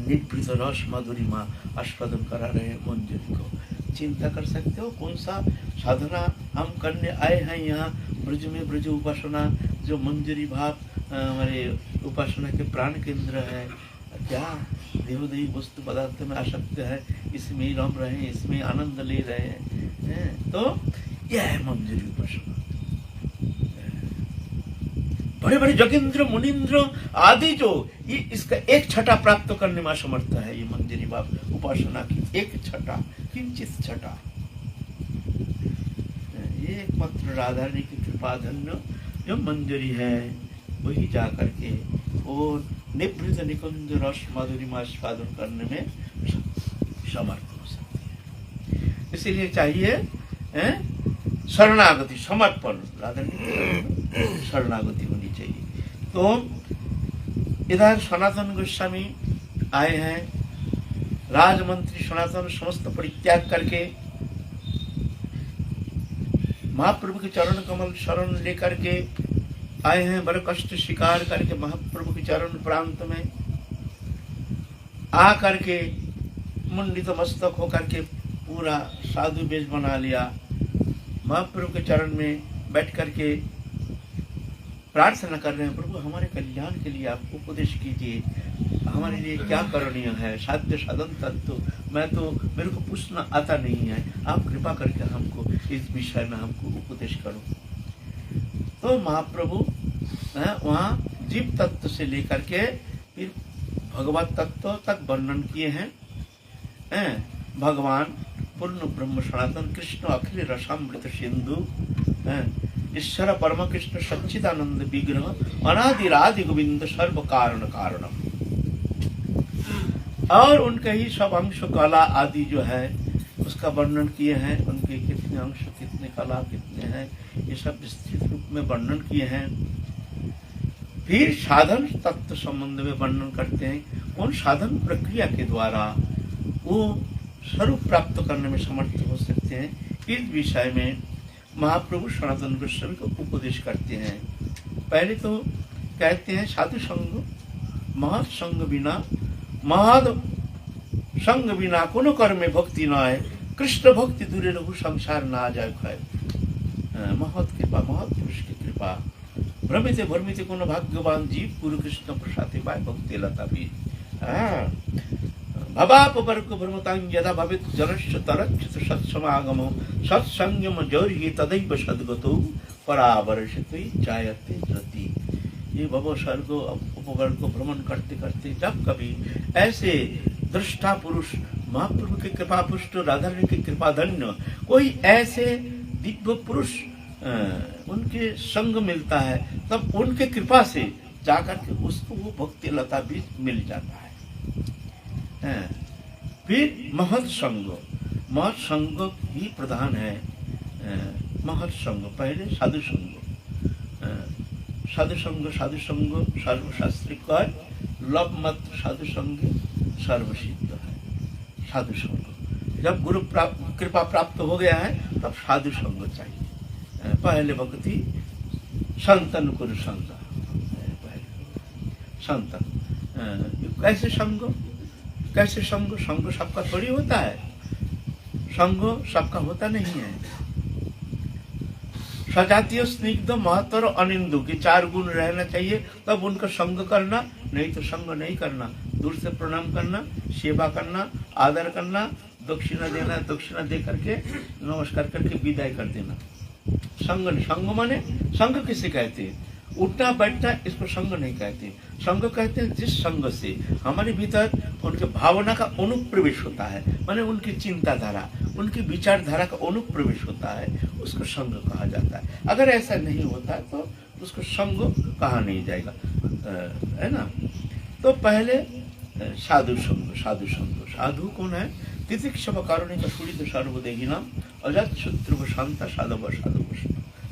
निवृत रस मधुरिमा आस्वादन करा रहे हैं मंजरी को। चिंता कर सकते हो कौन सा साधना हम करने आए हैं यहाँ ब्रज में। ब्रज उपासना जो मंजरी भाव हमारे उपासना के प्राण केंद्र है। क्या देवदेवी वस्तु पदार्थ में आसक्त है, इसमें रम रहे, इसमें आनंद ले रहे हैं। तो यह है मंजरी उपासना। बड़े बड़े जोगिंद्र मुनिंद्र आदि जो ये इसका एक छटा प्राप्त करने में समर्थ है। ये मंजरी भाव उपासना की एक छटा, किंचित छटा, ये एकमात्र राधा रानी की कृपा धन्य जो मंजरी है, वही जा करके वो निवृत निकुंज रस मधुरिमा स्वादन करने में समर्थ हो सकती है। इसीलिए चाहिए शरणागति, समर्पण। राधा रानी शरणागति होनी चाहिए। तो इधर सनातन गोस्वामी आए हैं, राजमंत्री सनातन समस्त परित्याग करके महाप्रभु के चरण कमल शरण लेकर के आए हैं। बड़े कष्ट स्वीकार करके महाप्रभु के चरण प्रांत में आ करके मुंडित मस्तक होकर के पूरा साधु वेश बना लिया। महाप्रभु के चरण में बैठ करके प्रार्थना कर रहे हैं, प्रभु हमारे कल्याण के लिए आप उपदेश कीजिए, हमारे लिए क्या करणीय है, साध्य साधन तत्व मैं तो मेरे को पूछना आता नहीं है, आप कृपा करके हमको इस विषय में हमको उपदेश करो। तो महाप्रभु वहाँ जीव तत्व से लेकर के फिर भगवत तत्व तक वर्णन किए हैं। भगवान पूर्ण ब्रह्म सनातन कृष्ण अखिल रसामृत सिंधु, ईश्वर परम कृष्ण सच्चिदानंद विग्रह अनादिरादि गोविंद सर्व कारण कारणम। और उनके ही सब अंश कला आदि जो है उसका वर्णन किए हैं। उनके कितने अंश, कितने कला, कितने हैं, ये सब विस्तृत रूप में वर्णन किए हैं। फिर साधन तत्व संबंध में वर्णन करते हैं, उन साधन प्रक्रिया के द्वारा वो स्वरूप प्राप्त करने में समर्थ हो सकते हैं। इस विषय में महाप्रभु सनातन गोस्वामी को उपदेश करते हैं। पहले तो कहते हैं साधु संग महत संग बिना, महद संग बिना कोनो कर्मे भक्ति न है, कृष्ण भक्ति दूरे रहु संसार ना जाए खाए। महत कृपा, महत पुरुष की कृपा, भ्रमित भ्रमित कोनो भाग्यवान जीव गुरु कृष्ण प्रसादे पाए भक्ति लता भी। भवाप वर्ग भ्रमतांग यदा भवित जनश्च तरच्युत सत्समागमो सत्संगम जौर्ये तदैव सद्गतो परावर्षित जायते रति। ये भव सर्ग उपवर्ग को भ्रमण करते करते जब कभी ऐसे दृष्टा पुरुष महाप्रभु की कृपा पुष्ट राधा रानी की कृपा धन्य कोई ऐसे दिव्य पुरुष उनके संग मिलता है, तब उनके कृपा से जाकर के उसको वो भक्ति लता भी मिल जाता है। फिर महत संग ही प्रधान है। महत संग पहले साधु संग, साधु संग सर्वशास्त्री कह लव मात्र साधु संग सर्वसिद्ध है। साधु संग जब गुरु कृपा प्राप्त हो गया है तब साधु संग चाहिए। पहले भक्ति संतन कुरु संग, संतन कैसे संग, कैसे संग, संग सबका थोड़ी होता है, संग सबका होता नहीं है। सजातीय स्निग्ध महत्तर अनिंदु के 4 गुण रहना चाहिए तब उनका संग करना, नहीं तो संग नहीं करना। दूर से प्रणाम करना, सेवा करना, आदर करना, दक्षिणा देना, दक्षिणा दे करके नमस्कार करके विदाई कर देना। संग नहीं, संग माने संग किसे कहते हैं? उठना बैठना, इसको संग नहीं कहते। संग कहते हैं जिस संग से हमारे भीतर उनके भावना का अनुप्रवेश होता है, माने उनकी चिंताधारा, उनकी विचारधारा का अनुप्रवेश होता है, उसको संग कहा जाता है। अगर ऐसा नहीं होता तो उसको संग कहा नहीं जाएगा, है ना। तो पहले साधु संग, साधु संग। साधु कौन है? तितिक्षव कारुणिक सुहृद सर्वदेही नाम अजात शत्रु शांता साधव साधु।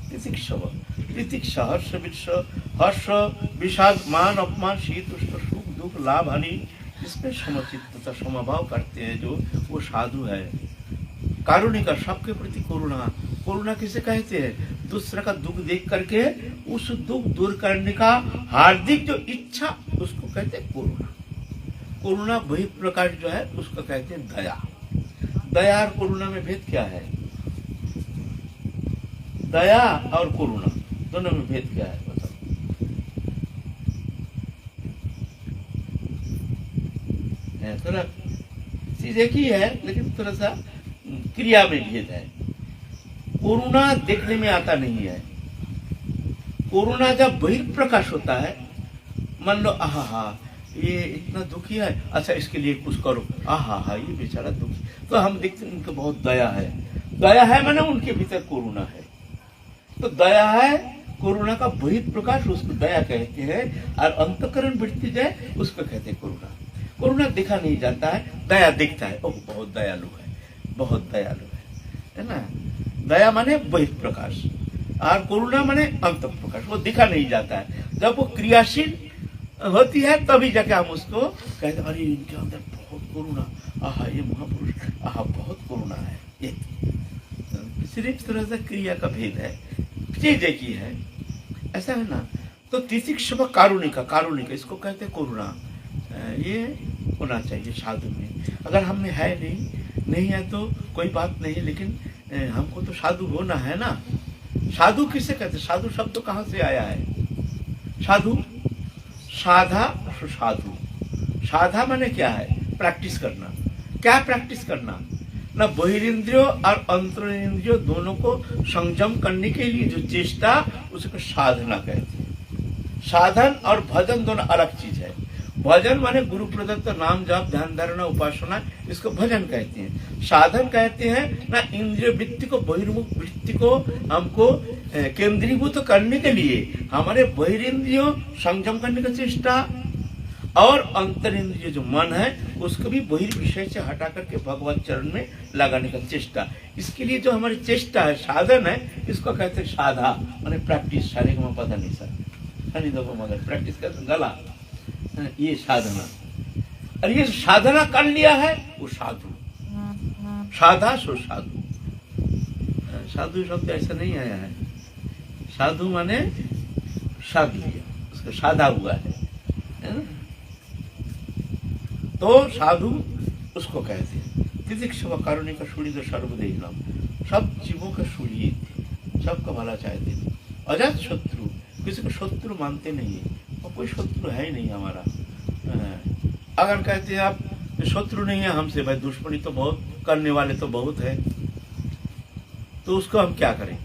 तितिक्षव, तितिक्षा हर्ष विषाद मान अपमान शीत उष्ण सुख दुख लाभ हानि, इसमें समचित्तता समभाव करते हैं जो वो साधु है। कारुणिका, सबके प्रति करुणा। करुणा किसे कहते हैं? दूसरे का दुख देख करके उस दुख दूर करने का हार्दिक जो इच्छा, उसको कहते हैं करुणा। करुणा वही प्रकार जो है उसको कहते हैं दया। दया और करुणा में भेद क्या है? दया और करुणा दोनों में भेद क्या है बताओ? थोड़ा चीज एक ही है लेकिन थोड़ा सा क्रिया में भेद है। करुणा देखने में आता नहीं है। करुणा जब बहिर्प्रकाश होता है, मान लो आहा ये इतना दुखी है, अच्छा इसके लिए कुछ करो, आहा ये बेचारा दुखी, तो हम देखते हैं उनको बहुत दया है। दया है माने उनके भीतर करुणा है। तो दया है, करुणा का बहिर्प्रकाश उसको दया कहते हैं, और अंतःकरण वृत्ति जाए उसको कहते हैं करुणा। करुणा देखा नहीं जाता है, दया दिखता है, ओह बहुत दयालु है, बहुत दयालु है ना। दया माने बहिर्प्रकाश और करुणा माने अंतःप्रकाश, वो दिखा नहीं जाता है। जब वो क्रियाशील होती है तभी जाके हम उसको कहते हैं अरे इनके अंदर बहुत करुणा, आहा ये महापुरुष, आहा बहुत करुणा है। ये सिर्फ थोड़ा सा क्रिया का भेद है, चीज एक ही है, ऐसा है ना। तो तितिक्षव कारुणिका, कारुणिका इसको कहते हैं करुणा। ये होना चाहिए साधु में। अगर हमें है नहीं है तो कोई बात नहीं, लेकिन हमको तो साधु होना है ना। साधु किसे कहते हैं? साधु शब्द कहाँ से आया है? साधु, साधा, साधु। साधा माने क्या है? प्रैक्टिस करना। क्या प्रैक्टिस करना? ना बहिरिंद्रियों और अंतरिंद्रियों दोनों को संयम करने के लिए जो चेष्टा, उसको साधना कहते हैं। साधन और भजन दोनों अलग चीज है। भजन माने गुरु प्रदत्त नाम जाप ध्यान धारणा उपासना, इसको भजन कहते हैं। साधन कहते हैं ना इंद्रिय वृत्ति को, बहिर्मुख वृत्ति को हमको केंद्रीभूत करने के लिए हमारे बहिरिंद्रियों संयम करने का चेष्टा, और अंतर इंद्रिय जो मन है उसको भी बहिर्विषय से हटा करके भगवत चरण में लगाने का चेष्टा। इसके लिए जो हमारी चेष्टा है, साधन है, इसको कहते हैं साधा, माने प्रैक्टिस। सारे को पता नहीं सर, नहीं दो मगर प्रैक्टिस करते गला, ये साधना। और ये साधना कर लिया है वो साधु। साधा सो साधु। साधु शब्द ऐसा नहीं आया है। साधु माने साध लिया, उसका साधा हुआ है ना? तो साधु उसको कहते हैं। तितिक्षव कारुणिक सुहृद सर्वदेही नाम, सब जीवों का सुहृद, सबका भला चाहते हैं। अजात शत्रु, किसी को शत्रु मानते नहीं है, और कोई शत्रु है ही नहीं हमारा। अगर कहते हैं आप शत्रु नहीं है हमसे, भाई दुश्मनी तो बहुत करने वाले तो बहुत है, तो उसको हम क्या करें?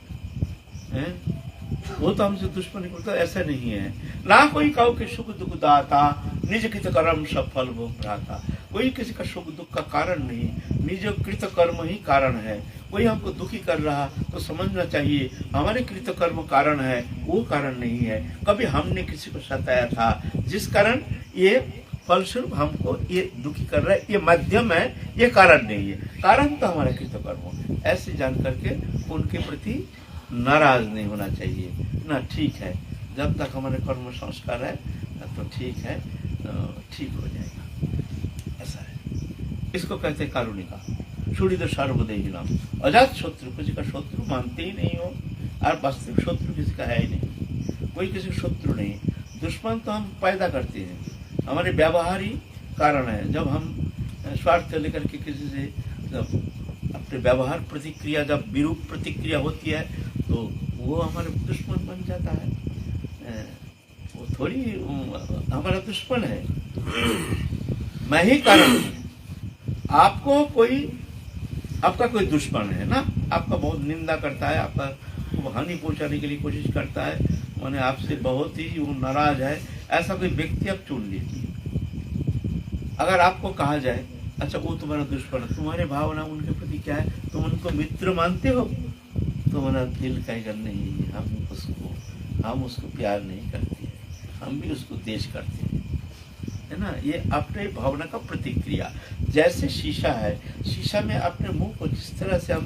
वो तो हमसे दुश्मनी करता, ऐसा नहीं है। ना कोई कहो कि सुख दुख दाता, निज कृत कर्म सफल भोग भ्राता। कोई किसी का सुख दुख का कारण नहीं, निज कृत कर्म ही कारण है। कोई हमको दुखी कर रहा तो समझना चाहिए हमारे कृत कर्म कारण है, वो कारण नहीं है। कभी हमने किसी को सताया था जिस कारण ये फलस्वरूप हमको ये दुखी कर रहा है, ये माध्यम है, ये कारण नहीं है। कारण तो हमारा कृत कर्म। ऐसे जान करके उनके प्रति नाराज नहीं होना चाहिए ना। ठीक है, जब तक हमारे कर्म संस्कार है तो ठीक है, ठीक हो जाएगा। ऐसा है, इसको कहते हैं कारुणिका। सुहृद सर्वदेही नाम, अजात शत्रु, किसी का शत्रु मानते ही नहीं हो, और वास्तविक शत्रु किसी का है ही नहीं, कोई किसी का शत्रु नहीं। दुश्मन तो हम पैदा करते हैं, हमारे व्यवहार ही कारण है। जब हम स्वार्थ लेकर के किसी से जब अपने व्यवहार प्रतिक्रिया, जब विरूप प्रतिक्रिया होती है तो वो हमारे दुश्मन बन जाता है। वो थोड़ी हमारा दुश्मन है, मैं ही कारण हूं। आपको कोई, आपका कोई दुश्मन है ना, आपका बहुत निंदा करता है, आपका खूब हानि पहुंचाने के लिए कोशिश करता है, माने आपसे बहुत ही वो नाराज है, ऐसा कोई व्यक्ति आप चुन लीजिए। अगर आपको कहा जाए अच्छा वो तुम्हारा दुश्मन है, तुम्हारे भावना उनके प्रति क्या है, तुम उनको मित्र मानते हो, तो मेरा दिल कहेगा नहीं, हम उसको प्यार नहीं करते हैं, हम भी उसको द्वेष करते हैं, है ना। ये अपने भावना का प्रतिक्रिया। जैसे शीशा है, शीशा में अपने मुंह को जिस तरह से हम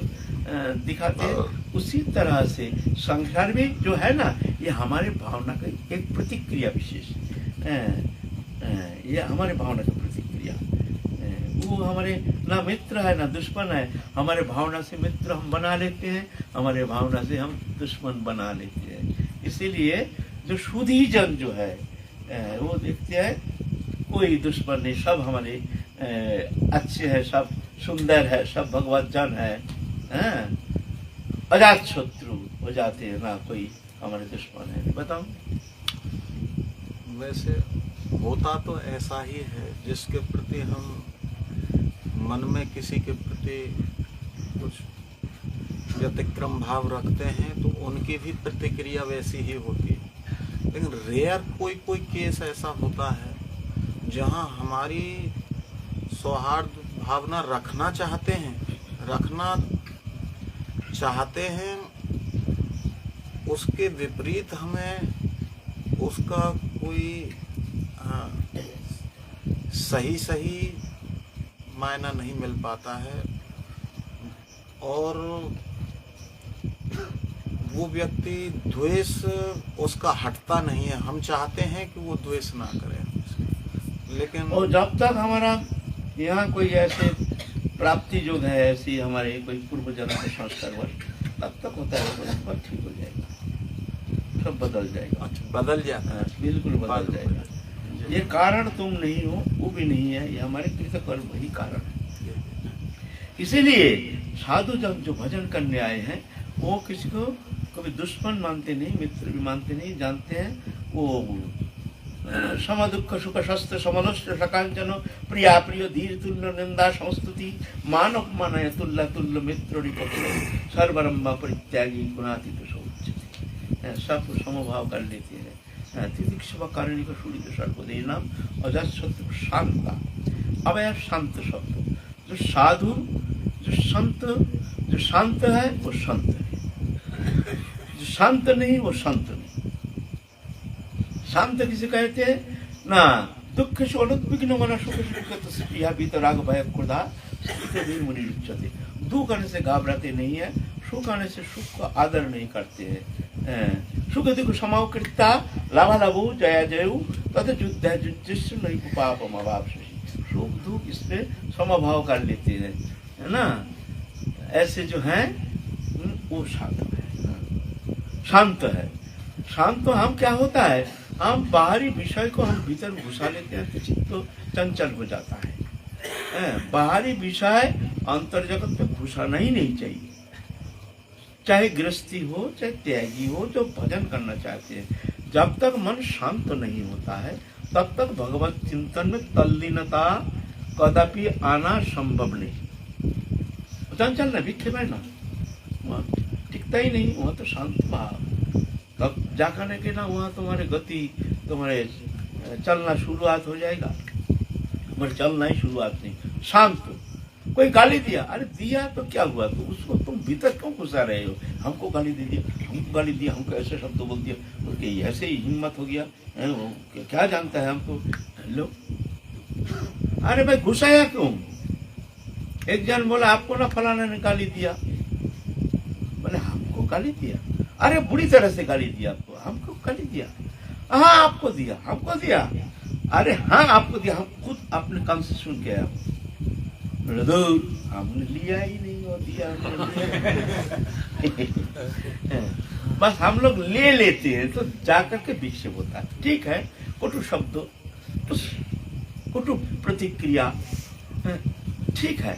दिखाते हैं, उसी तरह से संसार भी जो है ना, ये हमारे भावना का एक प्रतिक्रिया विशेष, ये हमारे भावना का प्रतिक्रिया। वो हमारे ना मित्र है ना दुश्मन है, हमारे भावना से मित्र हम बना लेते हैं, हमारे भावना से हम दुश्मन बना लेते हैं। इसीलिए जो शुद्धि जन जो है वो देखते हैं कोई दुश्मन नहीं, सब हमारे अच्छे हैं, सब सुंदर है, सब भगवत जन है, अजात शत्रु हो जाते हैं, ना कोई हमारे दुश्मन है। बताओ, वैसे होता तो ऐसा ही है, जिसके प्रति हम मन में किसी के प्रति कुछ व्यतिक्रम भाव रखते हैं तो उनकी भी प्रतिक्रिया वैसी ही होती है। लेकिन रेयर कोई केस ऐसा होता है जहां हमारी सौहार्द भावना रखना चाहते हैं, उसके विपरीत हमें उसका कोई सही मायना नहीं मिल पाता है, और वो व्यक्ति द्वेष उसका हटता नहीं है। हम चाहते हैं कि वो द्वेष ना करे, लेकिन और जब तक हमारा यहाँ कोई ऐसे प्राप्ति जो है, ऐसी हमारे कोई पूर्व जन्म के संस्कार वर्ष, तब तक होता है, तो सब ठीक हो जाएगा, सब बदल जाएगा। अच्छा, बदल जाता है, बिल्कुल बदल जाएगा। ये कारण तुम नहीं हो, वो भी नहीं है, ये हमारे कृत कर्म ही कारण है। इसीलिए साधु जब जो भजन करने आए हैं, वो किसी को कभी दुश्मन मानते नहीं, मित्र भी मानते नहीं, जानते हैं वो सम दुख सुख शस्त्र समलस्त सकांचन प्रिया प्रिय धीर तुल्य निंदा संस्तुति मानव मानय तुल्य तुल्य मित्र सर्वरम्भा परित्यागी गुणातीत सौच्यते, सब समभाव कर लेते हैं। तितिक्षुवा कारुणिक सुहृद सर्वदेही नाम, अजात शत्रु शांता। अब है शांत शब्द, जो साधु जो शांत है वो संत है, जो शांत नहीं वो संत नहीं। शांत किसे कहते हैं ना, दुख से अनुद्विग्न मन सुख सुख भीतराग भय क्रोधा भी मुनि उच्चते। दुख आने से घबराते नहीं है, सुख आने से सुख का आदर नहीं करते हैं। सुख दुख समाव कृता लाभा लाभो जया जयु तथा युद्ध जुद्ध नहीं पापम अभाव। सुख दुख इसमें समभाव कर लेते हैं, है ना। ऐसे जो हैं वो शांत है, शांत है। शांत तो हम क्या होता है, हम बाहरी विषय को हम भीतर घुसा लेते हैं तो चित्त तो चंचल हो जाता है। बाहरी विषय अंतर जगत में घुसाना ही नहीं चाहिए, चाहे गृहस्थी हो चाहे त्यागी हो, जो भजन करना चाहते हैं। जब तक मन शांत नहीं होता है तब तक भगवत चिंतन में तल्लीनता कदापि आना संभव नहीं। चंचल न विखे बैठना वहाँ टिकता ही नहीं, वहाँ तो शांत भाव। तब जाकर के ना वहाँ तुम्हारे गति, तुम्हारे चलना शुरुआत हो जाएगा, मगर चलना ही शुरुआत नहीं। शांत कोई गाली दिया, अरे दिया तो क्या हुआ, तो उसको तुम भीतर क्यों घुसा रहे हो। हमको गाली दे दिया, हमको गाली दिया, हमको ऐसे शब्द बोल दिया, उसके ऐसे ही हिम्मत हो गया, क्या जानता है हमको। लो अरे भाई घुसाया क्यों। एक जन बोला आपको ना फलाना ने गाली दिया, बोले हमको गाली दिया, अरे बुरी तरह से गाली दिया आपको, हमको गाली दिया, हाँ आपको दिया, हमको दिया, अरे हाँ आपको दिया, हम खुद अपने कान से सुन के आया, हमने लिया ही नहीं और दिया बस हम लोग ले लेते हैं तो जाकर के विक्षेप होता है। ठीक है, कटु शब्द, कटु प्रतिक्रिया, ठीक है,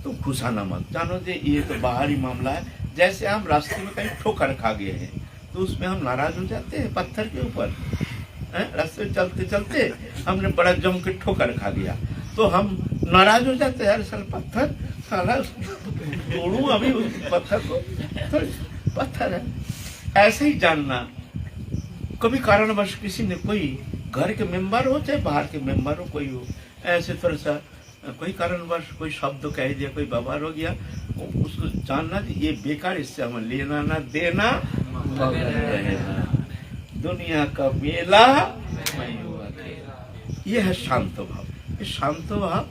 तो घुसाना मत, जानो जे ये तो बाहरी मामला है। जैसे हम रास्ते में कहीं ठोकर खा गए हैं तो उसमें हम नाराज हो जाते हैं पत्थर के ऊपर, रास्ते में चलते चलते हमने बड़ा जम के ठोकर खा गया तो हम नाराज हो जाते हैं, साला पत्थर, साला तोड़ू अभी उस पत्थर को, तो पत्थर है। ऐसे ही जानना, कभी कारणवश किसी ने, कोई घर के मेंबर हो चाहे बाहर के मेंबर हो, कोई हो, ऐसे थोड़ा सा कोई कारणवश कोई शब्द कह दिया, कोई व्यवहार हो गया, उसको जानना ये बेकार, इससे हमें लेना ना देना, दुनिया का मेला ये है शांत भाव। इस शांत भाव,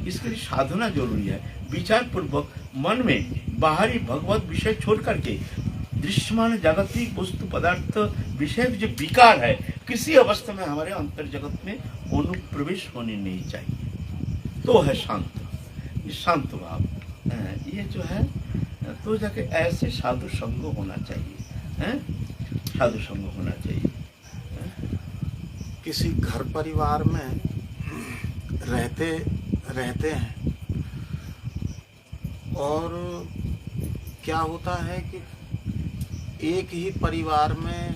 इसके लिए साधना जरूरी है। विचार पूर्वक मन में बाहरी भगवत विषय छोड़ करके दृश्यमान जागतिक वस्तु पदार्थ विषय जो विकार है, किसी अवस्था में हमारे अंतर जगत में अनुप्रवेश होनी नहीं चाहिए, तो है शांत, ये शांत भाव। ये जो है तो जाके ऐसे साधु संग होना चाहिए, साधु संग होना चाहिए। किसी घर परिवार में रहते हैं और क्या होता है कि एक ही परिवार में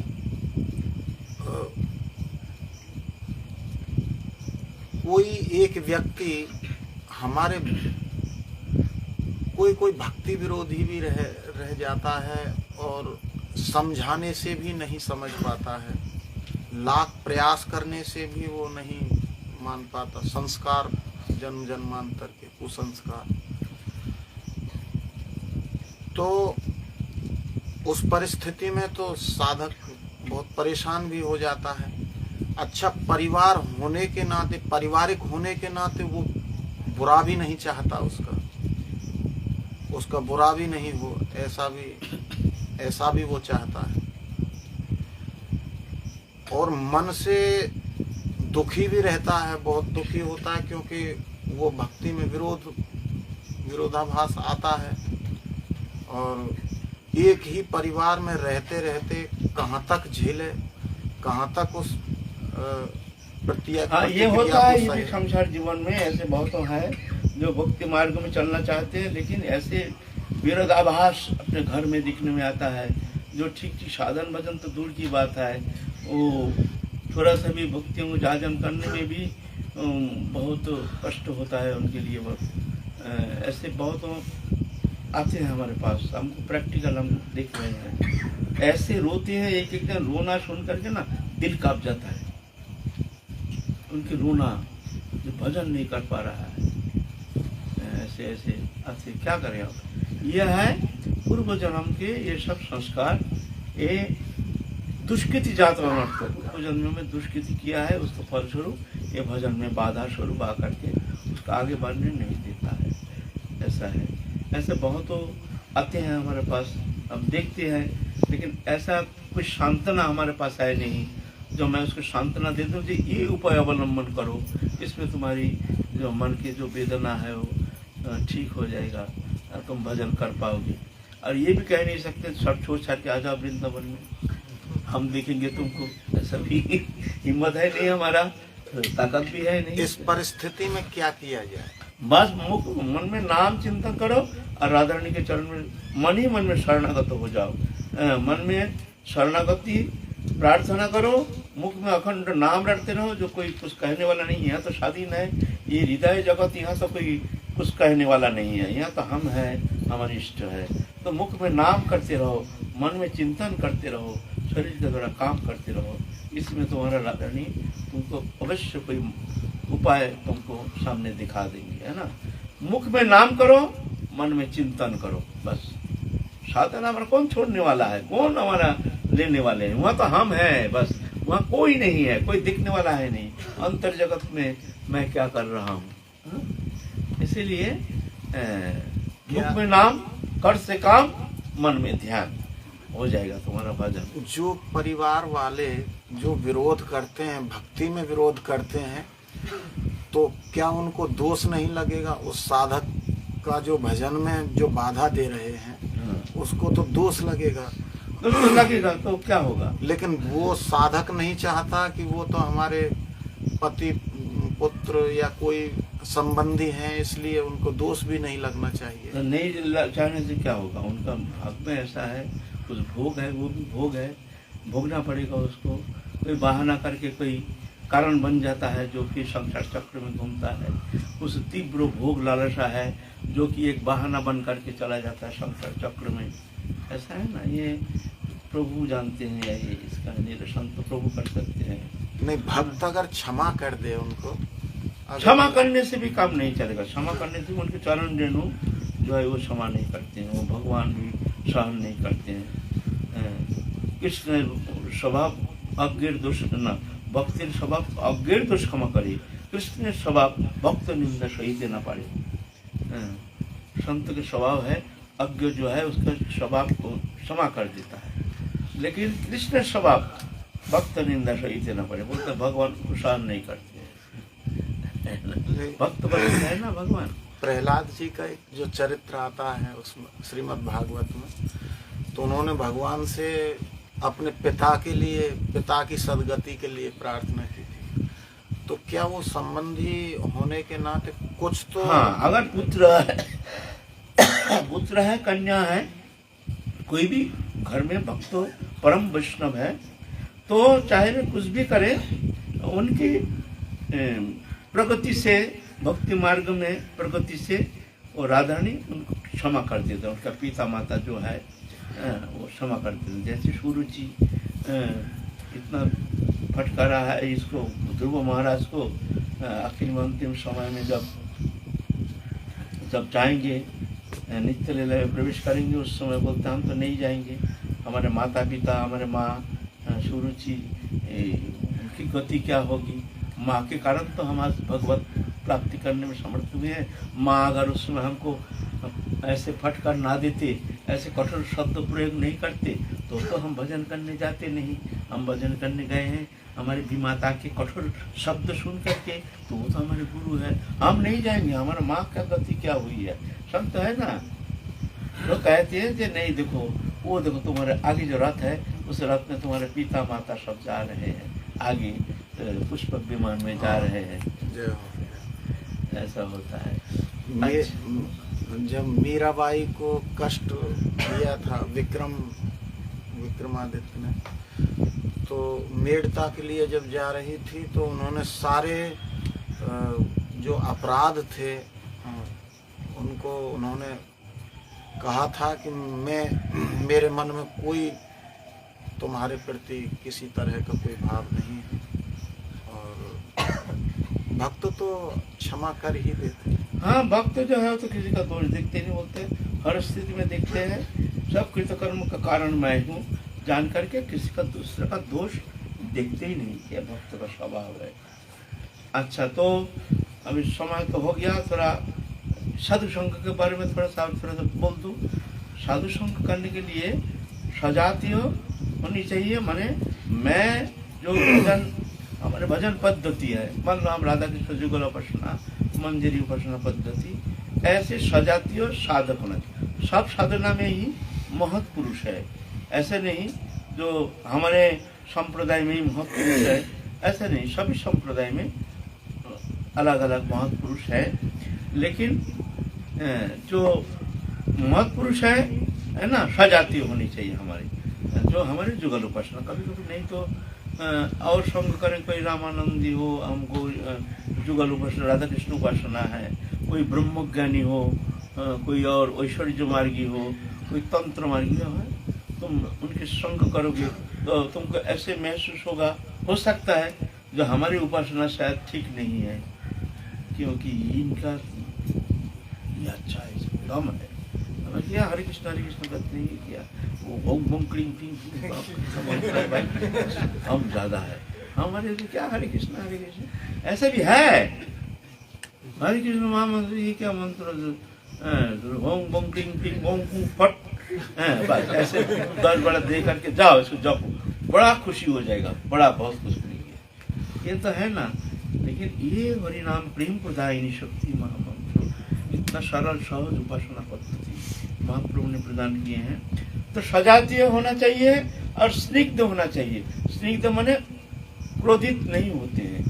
कोई एक व्यक्ति हमारे कोई भक्ति विरोधी भी रह जाता है और समझाने से भी नहीं समझ पाता है, लाख प्रयास करने से भी वो नहीं मान पाता, संस्कार जन्म जन्मांतर के कुसंस्कार। तो उस परिस्थिति में तो साधक बहुत परेशान भी हो जाता है। अच्छा, परिवार होने के नाते, पारिवारिक होने के नाते वो बुरा भी नहीं चाहता, उसका बुरा भी नहीं हो, ऐसा भी वो चाहता है। और मन से दुखी भी रहता है, बहुत दुखी होता है, क्योंकि वो भक्ति में विरोधाभास आता है। और एक ही परिवार में रहते रहते कहाँ तक झेले, कहाँ तक उस ये होता है। ये संसार जीवन में ऐसे बहुत है जो भक्ति मार्ग में चलना चाहते हैं, लेकिन ऐसे विरोधाभास अपने घर में दिखने में आता है। जो ठीक साधन भजन तो दूर की बात है, वो थोड़ा सा भी भक्ति को जाजन करने में भी बहुत कष्ट होता है उनके लिए। ऐसे बहुत आते हैं हमारे पास, हमको प्रैक्टिकल हम देख रहे हैं, ऐसे रोते हैं, एक एक दिन रोना सुन करके ना दिल कांप जाता है, उनकी रोना, जो भजन नहीं कर पा रहा है, ऐसे ऐसे क्या करें आप। यह है पूर्व जन्म के ये सब संस्कार, ये दुष्कृति जात पूर्व जन्म में दुष्कृति किया है, उसको फलस्वरूप ये भजन में बाधा स्वरूप आकर के उसका आगे बढ़ने नहीं देता है। ऐसा है, ऐसे बहुत आते हैं हमारे पास, हम देखते हैं, लेकिन ऐसा कुछ सांत्वना हमारे पास है नहीं जो मैं उसको सांत्वना दे दूँ, ये उपाय अवलंबन करो, इसमें तुम्हारी जो मन की जो वेदना है वो ठीक हो जाएगा, तुम भजन कर पाओगे। और ये भी कह नहीं सकते सब छोड़ छाड़ के आ जाओ वृंदावन में, हम देखेंगे तुमको, ऐसा भी हिम्मत है नहीं, हमारा ताकत भी है नहीं। इस परिस्थिति में क्या किया जाए? बस मन में नाम चिंतन करो और राधा रानी के चरण में मन ही मन में शरणागत हो जाओ, मन में शरणागति प्रार्थना करो, मुख में अखंड नाम रटते रहो। जो कोई कुछ कहने वाला नहीं है, यहाँ तो स्वाधीन है ये हृदय जगत, यहाँ तो कोई कुछ कहने वाला नहीं है, यहाँ तो हम है, हमारे इष्ट है। तो मुख में नाम करते रहो, मन में चिंतन करते रहो, शरीर के द्वारा काम करते रहो, इसमें तुम्हारा राधा रानी तुमको अवश्य कोई उपाय तुमको सामने दिखा देंगे, है ना। मुख में नाम करो, मन में चिंतन करो, बस। साधन हमारा कौन छोड़ने वाला है, कौन हमारा लेने वाले हैं, वहाँ तो हम हैं, बस वहाँ कोई नहीं है, कोई दिखने वाला है नहीं। अंतर जगत में मैं क्या कर रहा हूँ, इसीलिए मुख में नाम, कर से काम, मन में ध्यान, हो जाएगा तुम्हारा भजन। जो परिवार वाले जो विरोध करते हैं, भक्ति में विरोध करते हैं, तो क्या उनको दोष नहीं लगेगा? उस साधक का जो भजन में जो बाधा दे रहे हैं उसको तो दोष लगेगा। तो लगेगा तो क्या होगा? लेकिन वो साधक नहीं चाहता कि वो तो हमारे पति पुत्र या कोई संबंधी हैं, इसलिए उनको दोष भी नहीं लगना चाहिए। तो नहीं चाहने से क्या होगा? उनका भाग में ऐसा है, कुछ भोग है, वो भी भोग है, भोगना पड़ेगा उसको। कोई बहाना करके कोई कारण बन जाता है जो कि संसार चक्र में घूमता है। उस तीव्र भोग लालसा है जो कि एक बहाना बन करके चला जाता है संसार चक्र में। ऐसा है ना, ये प्रभु जानते हैं, या ये इसका निरसन तो प्रभु कर सकते हैं। नहीं, भक्त अगर क्षमा कर दे उनको, क्षमा करने से भी काम नहीं चलेगा। क्षमा करने से उनके चरण रेणु जो है वो क्षमा नहीं करते हैं, वो भगवान भी सहन नहीं करते हैं। कृष्ण स्वभाव अज्ञेर दोष न भक्तिर स्वभाव अज्ञेर दोष क्षमा करे, कृष्ण स्वभाव भक्त निंदा सही देना पड़े। संत के स्वभाव है, अज्ञ जो है उसका स्वभाव को क्षमा कर देता है, लेकिन कृष्ण स्वभाव भक्त निंदा सही देना पड़े, बोलते भगवान को सहन नहीं करते। भक्त बनते हैं ना भगवान। प्रहलाद जी का एक जो चरित्र आता है उसमें श्रीमद् भागवत में, तो उन्होंने भगवान से अपने पिता के लिए, पिता की सदगति के लिए प्रार्थना की थी। तो क्या वो संबंधी होने के नाते कुछ तो, हाँ, अगर पुत्र है, कन्या है, कोई भी घर में भक्त हो, परम वैष्णव है, तो चाहे वे कुछ भी करे, उनकी प्रगति से, भक्ति मार्ग में प्रगति से वो राधारानी उनको क्षमा कर देते हैं। उनका पिता माता जो है वो क्षमा कर देते हैं। जैसे सुरुचि इतना फटकारा है इसको, ध्रुव महाराज को आखिर में अंतिम समय में जब जाएंगे नित्य लीला में प्रवेश करेंगे, उस समय बोलते हम तो नहीं जाएंगे, हमारे माता पिता, हमारे माँ सुरुचि, उनकी गति क्या होगी? माँ के कारण तो हम आज भगवत प्राप्ति करने में समर्थ हुए हैं। माँ अगर उस समय हमको ऐसे फटकार ना देते, ऐसे कठोर शब्द प्रयोग नहीं करते, तो हम भजन करने जाते नहीं। हम भजन करने गए हैं, हमारी भी माता के कठोर शब्द सुन करके, तो वो तो हमारे गुरु है, हम नहीं जाएंगे। हमारा माँ का गति क्या हुई है? संत है ना, लोग कहते हैं कि नहीं देखो, वो देखो तुम्हारे आगे जो रथ है, उस रथ में तुम्हारे पिता माता सब जा रहे हैं, आगे पुष्पक विमान में जा रहे हैं। ऐसा होता है। जब मीराबाई को कष्ट दिया था विक्रमादित्य ने, तो मेड़ता के लिए जब जा रही थी, तो उन्होंने सारे जो अपराध थे उनको उन्होंने कहा था कि मेरे मन में कोई तुम्हारे प्रति किसी तरह का कोई भाव नहीं है। और भक्त तो क्षमा कर ही देते। हाँ, भक्त जो है तो किसी का दोष देखते नहीं, बोलते हर स्थिति में देखते हैं सब कृतकर्म का कारण मैं हूँ जान करके, किसी का दूसरे का दोष देखते ही नहीं, क्या भक्त का स्वभाव है। अच्छा, तो अभी समय तो हो गया, थोड़ा साधु संघ के बारे में थोड़ा सा बोल दूँ। साधु संघ करने के लिए सजातीय होनी चाहिए, माने मैं जो भजन, हमारे भजन पद्धति है, मान लो हम राधा कृष्ण जुगल उपासना, मंजरी उपासना पद्धति, ऐसे सजातीय साधक होना चाहिए। सब साधना में ही महत पुरुष है, ऐसे नहीं जो हमारे संप्रदाय में ही महत पुरुष है, ऐसे नहीं, सभी संप्रदाय में अलग अलग महत पुरुष है। लेकिन जो महत पुरुष है ना, सजातीय होनी चाहिए हमारी, जो हमारे जुगल उपासना। कभी कभी नहीं तो और संग करें, कोई रामानंदी हो, हमको जुगल उपासना राधा कृष्ण उपासना है, कोई ब्रह्मज्ञानी हो, कोई और ऐश्वर्य मार्गी हो, कोई तंत्र मार्गी हो, तुम उनके संग करोगे तो तुमको ऐसे महसूस होगा, हो सकता है जो हमारी उपासना शायद ठीक नहीं है, क्योंकि इनका ये अच्छा है, दम है। किया हरे कृष्ण करते नहीं किया, वो बम क्लीन क्लीन हम ज्यादा है, हमारे तो क्या हरे कृष्ण ऐसे भी है। हरे कृष्ण महामंत्र, ये क्या मंत्र, ओम बम क्लीन क्लीन ओम फट बस ऐसे 10 बड़ा दे करके जाओ, इसको जपो, बड़ा खुशी हो जाएगा, बड़ा बहुत खुश मिलेगी। ये तो है ना। लेकिन ये हरि नाम प्रेम प्रदायिनी शक्ति महामंत्र, इतना सरल सहज उपासना पद्धति महाप्रभु ने प्रदान किए हैं। तो सजातीय होना चाहिए और स्निग्ध होना चाहिए। स्निग्ध माने क्रोधित नहीं होते हैं।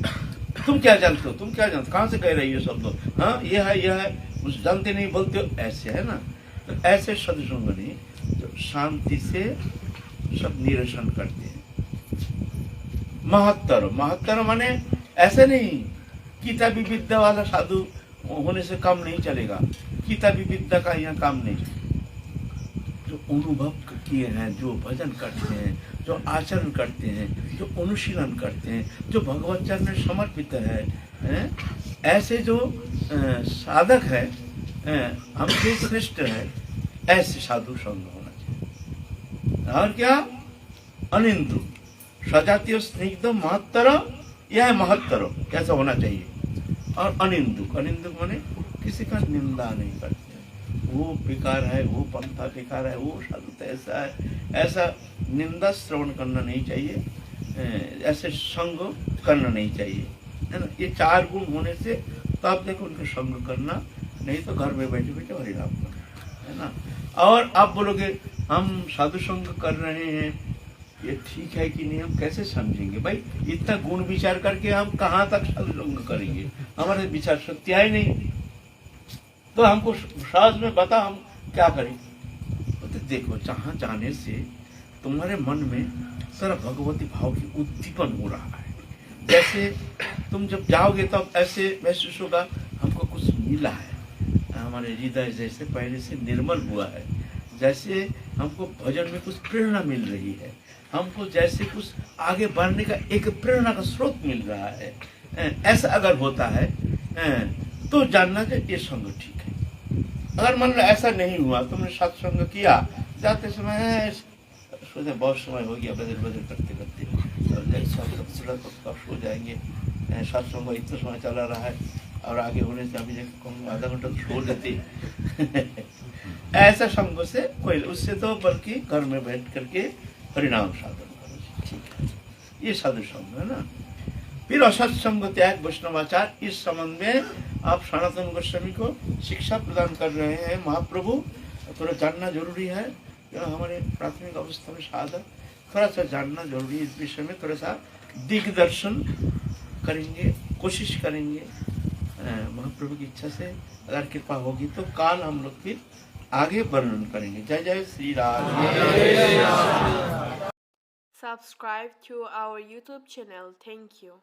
तुम क्या जानते हो, तुम क्या जानते हो, कहाँ से कह रही हो सब लोग, हाँ ये है उस जानते नहीं बोलते हो, ऐसे है ना। तो ऐसे सदसंग नहीं जो शांति से सब निरसन करते हैं। महत्तर माने ऐसे नहीं किताबी विद्या वाला साधु होने से काम नहीं चलेगा। किताबी विद्या का यहाँ काम नहीं। जो अनुभव किए हैं, जो भजन करते हैं, जो आचरण करते हैं, जो अनुशीलन करते हैं, जो भगवत चरण में समर्पित है, ऐसे जो साधक है, हमसे श्रेष्ठ है, ऐसे साधु संग होना चाहिए। और क्या अनिंदु सजातीय स्निग्ध महत्तर, यह है महत्तर, कैसा होना चाहिए। और अनिंदुक माने किसी का निंदा नहीं करते। वो बेकार है, वो पंथा बेकार है, वो साधु तो ऐसा है, ऐसा निंदा श्रवण करना नहीं चाहिए, ऐसे संग करना नहीं चाहिए, है ना। ये 4 गुण होने से तो आप देखो उनके संग करना, नहीं तो घर में बैठे बैठे हरिनाम करना, है ना। और आप बोलोगे हम साधु संग कर रहे हैं, ये ठीक है कि नहीं, हम कैसे समझेंगे भाई। इतना गुण विचार करके हम कहाँ तक साधु संग करेंगे, हमारे विचार शक्ति है नहीं। तो हमको साज में बता हम क्या करें। तो देखो जहाँ जाने से तुम्हारे मन में सारा भगवती भाव की उद्दीपन हो रहा है। जैसे तुम जब जाओगे तब ऐसे महसूस होगा हमको कुछ मिला है, हमारे हृदय जैसे पहले से निर्मल हुआ है, जैसे हमको भजन में कुछ प्रेरणा मिल रही है, हमको जैसे कुछ आगे बढ़ने का एक प्रेरणा का स्रोत मिल रहा है। ऐसा अगर होता है तो जानना कि ये संग ठीक है। अगर मान लो ऐसा नहीं हुआ, तुमने सत्संग किया, जाते समय सोचे बहुत समय हो गया बदल करते करते कब सो जाएंगे, सत्संग इतना समय चला रहा है और आगे होने से अभी देखो आधा घंटा तो छोड़ देते। ऐसा संग से कोई, उससे तो बल्कि घर में बैठ करके परिणाम साधन करो, ठीक है, ये साधु संग है ना। फिर असत्संग त्याग वैष्णवाचार, इस संबंध में आप सनातन गोस्वामी को शिक्षा प्रदान कर रहे हैं महाप्रभु। थोड़ा जानना जरूरी है, हमारे प्राथमिक अवस्था में साधक थोड़ा सा जानना जरूरी है। इस विषय में थोड़ा सा दिग्दर्शन करेंगे, कोशिश करेंगे महाप्रभु की इच्छा से, अगर कृपा होगी तो काल हम लोग फिर आगे वर्णन करेंगे। जय जय Shri Ram. Subscribe to our YouTube channel. Thank you.